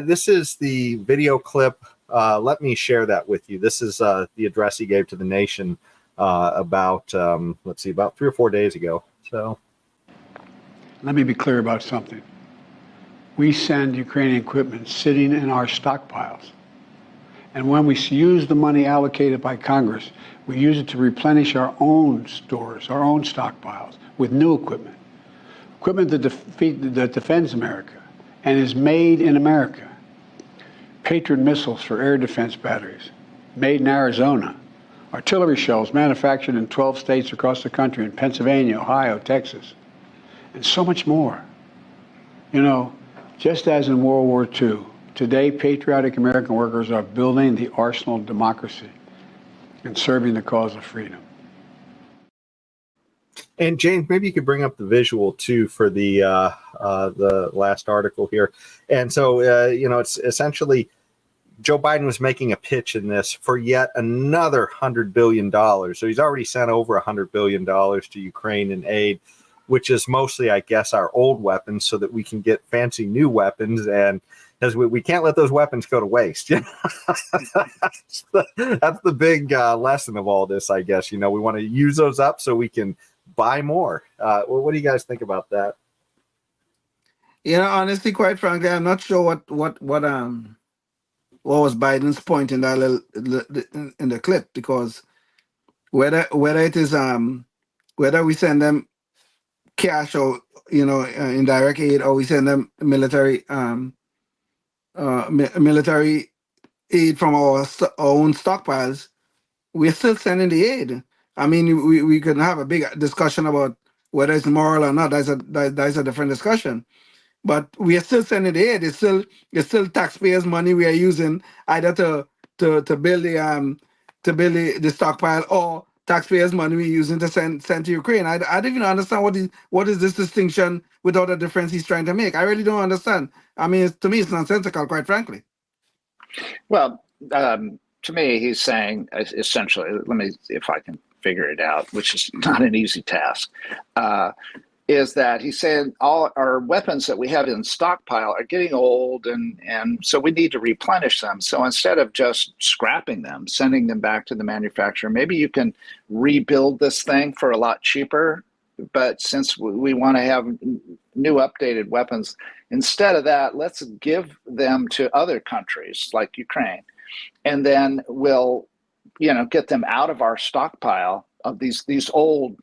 this is the video clip. Let me share that with you. This is the address he gave to the nation about 3 or 4 days ago. So let me be clear about something. We send Ukrainian equipment sitting in our stockpiles. And when we use the money allocated by Congress, we use it to replenish our own stores, our own stockpiles with new equipment. Equipment that defends America and is made in America. Patriot missiles for air defense batteries, made in Arizona. Artillery shells manufactured in 12 states across the country, in Pennsylvania, Ohio, Texas, and so much more. Just as in World War II, today patriotic American workers are building the arsenal of democracy and serving the cause of freedom. And James, maybe you could bring up the visual too for the last article here. And so, it's essentially Joe Biden was making a pitch in this for yet another $100 billion. So he's already sent over $100 billion to Ukraine in aid, which is mostly, I guess, our old weapons so that we can get fancy new weapons. And because we can't let those weapons go to waste. That's the big lesson of all this, I guess. We want to use those up so we can buy more. What do you guys think about that? Honestly, quite frankly, I'm not sure what was Biden's point in that in the clip, because whether it is whether we send them cash or indirect aid, or we send them military military aid from our own stockpiles, we're still sending the aid. I mean, we could have a big discussion about whether it's moral or not. That's a different discussion. But we are still sending the aid. It's still taxpayers' money we are using either to build the stockpile, or taxpayers' money we're using to send to Ukraine. I don't even understand what is this distinction without a difference he's trying to make. I really don't understand. I mean, to me, it's nonsensical, quite frankly. Well, to me, he's saying essentially, let me, if I can figure it out, which is not an easy task, is that he's saying all our weapons that we have in stockpile are getting old, and so we need to replenish them. So instead of just scrapping them, sending them back to the manufacturer, maybe you can rebuild this thing for a lot cheaper. But since we want to have new updated weapons, instead of that, let's give them to other countries like Ukraine, and then we'll get them out of our stockpile of these old,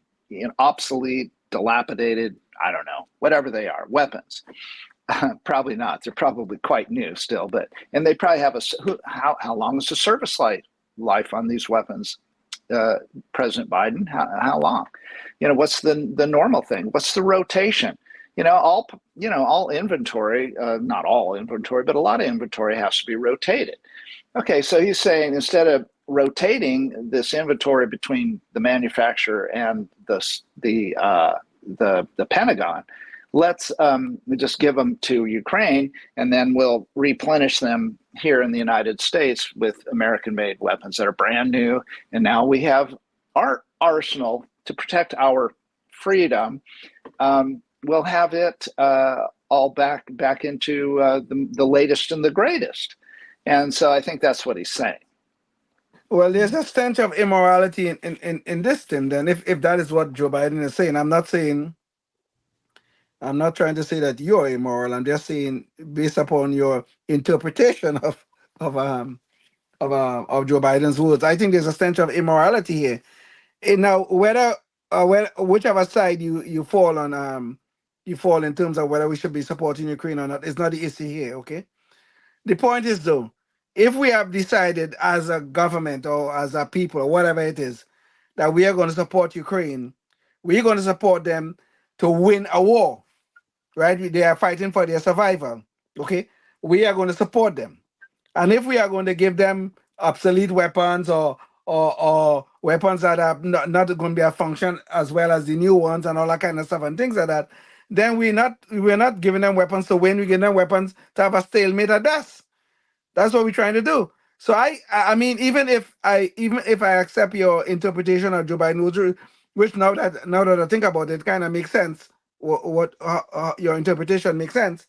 obsolete, dilapidated, I don't know, whatever they are, weapons. Probably not. They're probably quite new still, and they probably have how long is the service life on these weapons? President Biden, how long? What's the normal thing? What's the rotation? All inventory, not all inventory, but a lot of inventory has to be rotated. Okay, so he's saying instead of rotating this inventory between the manufacturer and the Pentagon, let's just give them to Ukraine, and then we'll replenish them here in the United States with American-made weapons that are brand new. And now we have our arsenal to protect our freedom. We'll have it all back into the latest and the greatest. And so I think that's what he's saying. Well, there's a stench of immorality in this, Tim. Then, if that is what Joe Biden is saying, I'm not trying to say that you're immoral. I'm just saying, based upon your interpretation of Joe Biden's words, I think there's a stench of immorality here. And now, whichever side you fall on, you fall in terms of whether we should be supporting Ukraine or not, is not the issue here. Okay. The point is, though, if we have decided as a government or as a people or whatever it is that we are going to support Ukraine, we're going to support them to win a war, right? They are fighting for their survival, okay? We are going to support them. And if we are going to give them obsolete weapons or weapons that are not going to be a function as well as the new ones and all that kind of stuff and things like that, then we're not giving them weapons to win. We're giving them weapons to have a stalemate at best. That's what we're trying to do. So I mean, even if I accept your interpretation of Joe Biden, which now that I think about it, kind of makes sense. What your interpretation makes sense,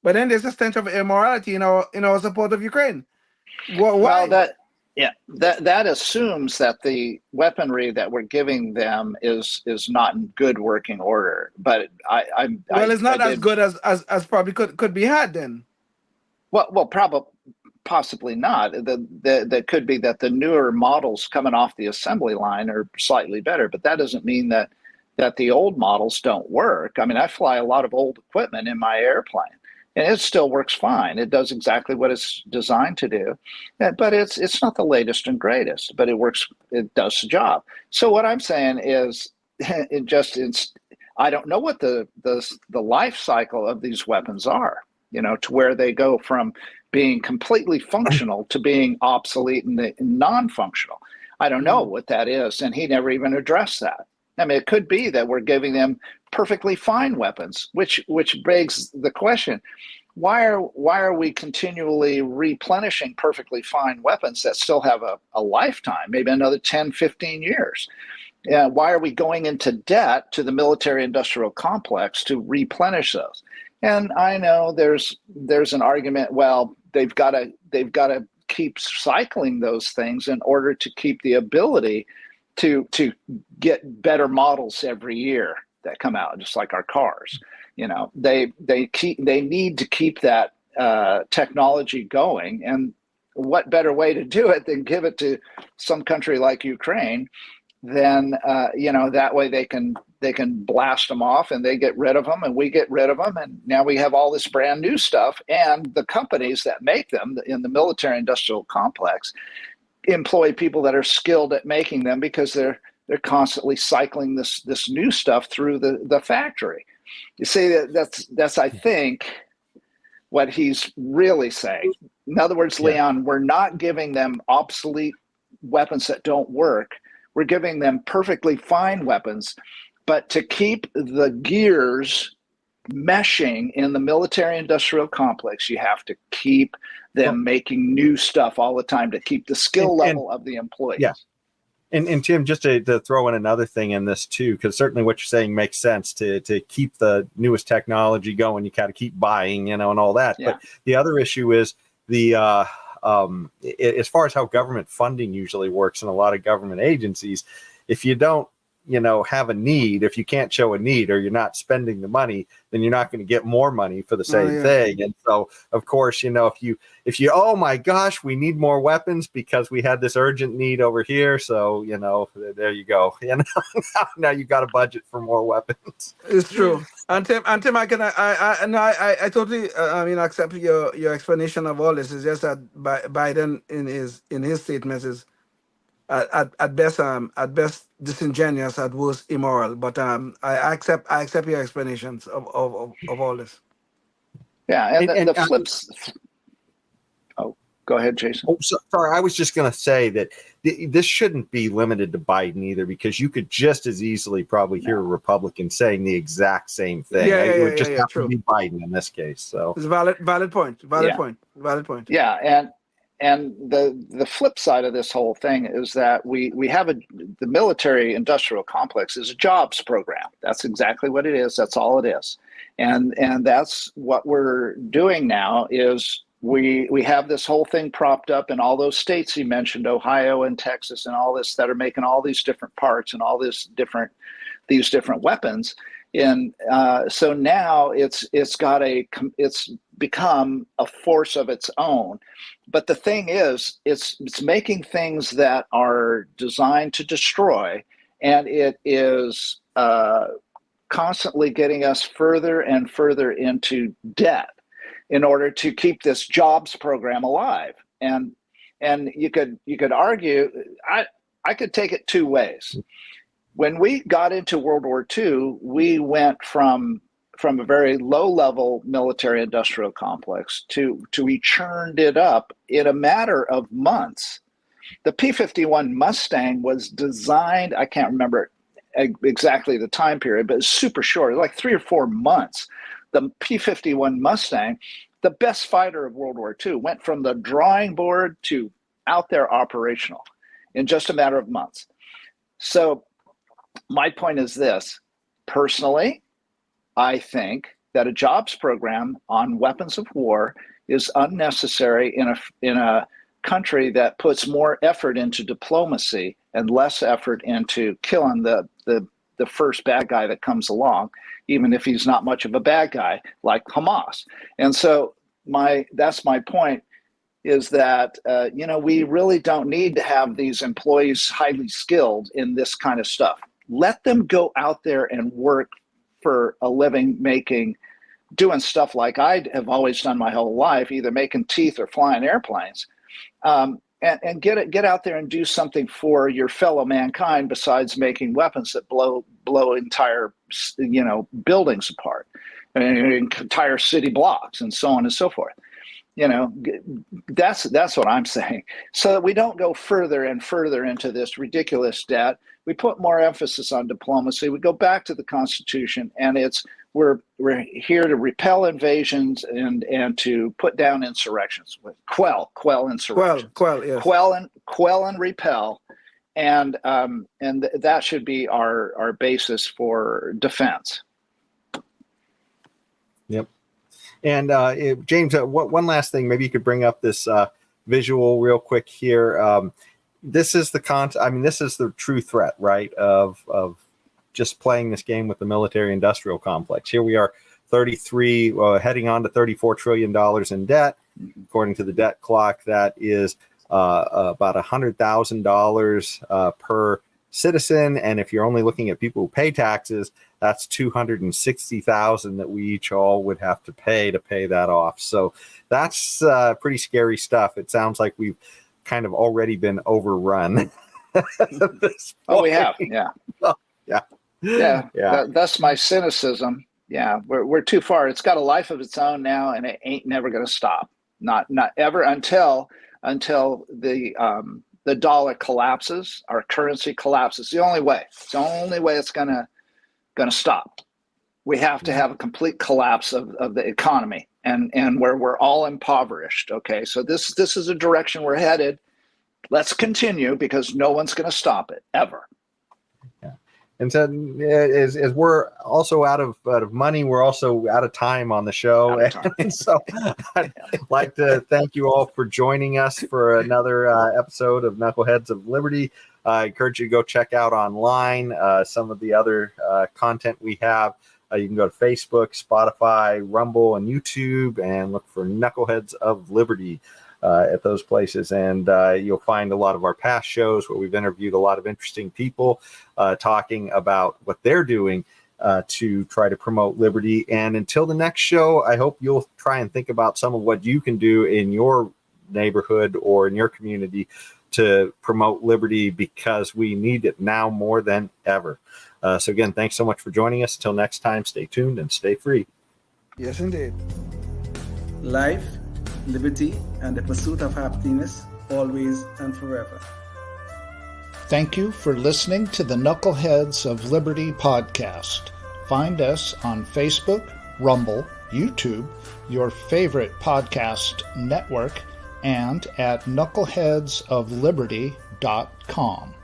but then there's a stench of immorality in our support of Ukraine. Why? Well, that assumes that the weaponry that we're giving them is not in good working order. But it's not as good as probably could be had then. Well, possibly not. That could be that the newer models coming off the assembly line are slightly better, but that doesn't mean that the old models don't work. I mean, I fly a lot of old equipment in my airplane, and it still works fine. It does exactly what it's designed to do, but it's not the latest and greatest, but it works. It does the job. So what I'm saying is, I don't know what the life cycle of these weapons are, to where they go from being completely functional to being obsolete and non-functional. I don't know what that is, and he never even addressed that. I mean, it could be that we're giving them perfectly fine weapons, which begs the question: why are we continually replenishing perfectly fine weapons that still have a lifetime, maybe another 10, 15 years? Why are we going into debt to the military-industrial complex to replenish those? And I know there's an argument. Well, they've got to keep cycling those things in order to keep the ability to get better models every year that come out, just like our cars. You know, they need to keep that technology going, and what better way to do it than give it to some country like Ukraine? Then that way they can blast them off, and they get rid of them, and we get rid of them, and now we have all this brand new stuff, and the companies that make them in the military industrial complex employ people that are skilled at making them, because they're constantly cycling this new stuff through the factory. You see, that's I think what he's really saying. In other words, Leon, we're not giving them obsolete weapons that don't work. We're giving them perfectly fine weapons, but to keep the gears meshing in the military industrial complex, you have to keep them making new stuff all the time to keep the skill level of the employees. Yeah. And Tim, just to throw in another thing in this too, because certainly what you're saying makes sense, to keep the newest technology going, you got to keep buying, and all that. Yeah. But the other issue is as far as how government funding usually works in a lot of government agencies, if you don't, have a need, if you can't show a need, or you're not spending the money, then you're not going to get more money for the same thing. And so, of course, if you, oh my gosh, we need more weapons because we had this urgent need over here. So, there you go. Now you've got a budget for more weapons. It's true. And Tim, I totally, accept your explanation of all this. It's just that Biden in his statements is at best disingenuous, at worst immoral. But I accept your explanations of all this. Yeah, and the flips. Oh, go ahead, Jason. Oh, sorry. I was just going to say that this shouldn't be limited to Biden either, because you could just as easily probably hear a Republican saying the exact same thing. It would just have to be Biden in this case. So it's a valid point. Valid point. Yeah, and the flip side of this whole thing is that we have the military industrial complex is a jobs program. That's exactly what it is. That's all it is. And that's what we're doing now is we have this whole thing propped up in all those states he mentioned, Ohio and Texas and all this, that are making all these different parts and all these different weapons. And so now it's become a force of its own. But the thing is, it's making things that are designed to destroy, and it is constantly getting us further and further into debt in order to keep this jobs program alive. And you could argue, I could take it two ways. When we got into World War II, we went from a very low-level military-industrial complex to we churned it up in a matter of months. The P-51 Mustang was designed, I can't remember exactly the time period, but it's super short, like 3 or 4 months. The P-51 Mustang, the best fighter of World War II, went from the drawing board to out there operational in just a matter of months. So my point is this: personally, I think that a jobs program on weapons of war is unnecessary in a country that puts more effort into diplomacy and less effort into killing the first bad guy that comes along, even if he's not much of a bad guy like Hamas. And so that's my point, is that we really don't need to have these employees highly skilled in this kind of stuff. Let them go out there and work for a living, doing stuff like I have always done my whole life, either making teeth or flying airplanes, and get out there and do something for your fellow mankind besides making weapons that blow entire buildings apart, and entire city blocks, and so on and so forth. That's what I'm saying, so that we don't go further and further into this ridiculous debt, we put more emphasis on diplomacy. We go back to the Constitution, and we're here to repel invasions and to put down insurrections, quell insurrections, Yes. quell and repel, and that should be our basis for defense. Yep. And James, one last thing, maybe you could bring up this visual real quick here. This is this is the true threat, right? Of just playing this game with the military-industrial complex. Here we are, 33, heading on to $34 trillion in debt. According to the debt clock, that is about $100,000 per citizen. And if you're only looking at people who pay taxes, that's $260,000 that we each all would have to pay that off. So that's pretty scary stuff. It sounds like we've kind of already been overrun. Oh, we have. Yeah. Oh, yeah. Yeah. That's my cynicism. Yeah. We're too far. It's got a life of its own now, and it ain't never going to stop. Not ever until the dollar collapses, our currency collapses. The only way. It's the only way it's going to stop. We have to have a complete collapse of the economy and where we're all impoverished. Okay, so this is a direction we're headed. Let's continue, because no one's going to stop it ever. Yeah. And so as we're also out of money, we're also out of time on the show. And so I'd like to thank you all for joining us for another episode of Knuckleheads of Liberty. I encourage you to go check out online some of the other content we have. You can go to Facebook, Spotify, Rumble, and YouTube and look for Knuckleheads of Liberty at those places. And you'll find a lot of our past shows where we've interviewed a lot of interesting people talking about what they're doing to try to promote liberty. And until the next show, I hope you'll try and think about some of what you can do in your neighborhood or in your community to promote liberty, because we need it now more than ever. So again, thanks so much for joining us. Until next time, stay tuned and stay free. Yes, indeed. Life, liberty, and the pursuit of happiness, always and forever. Thank you for listening to the Knuckleheads of Liberty podcast. Find us on Facebook, Rumble, YouTube, your favorite podcast network, and at knuckleheadsofliberty.com.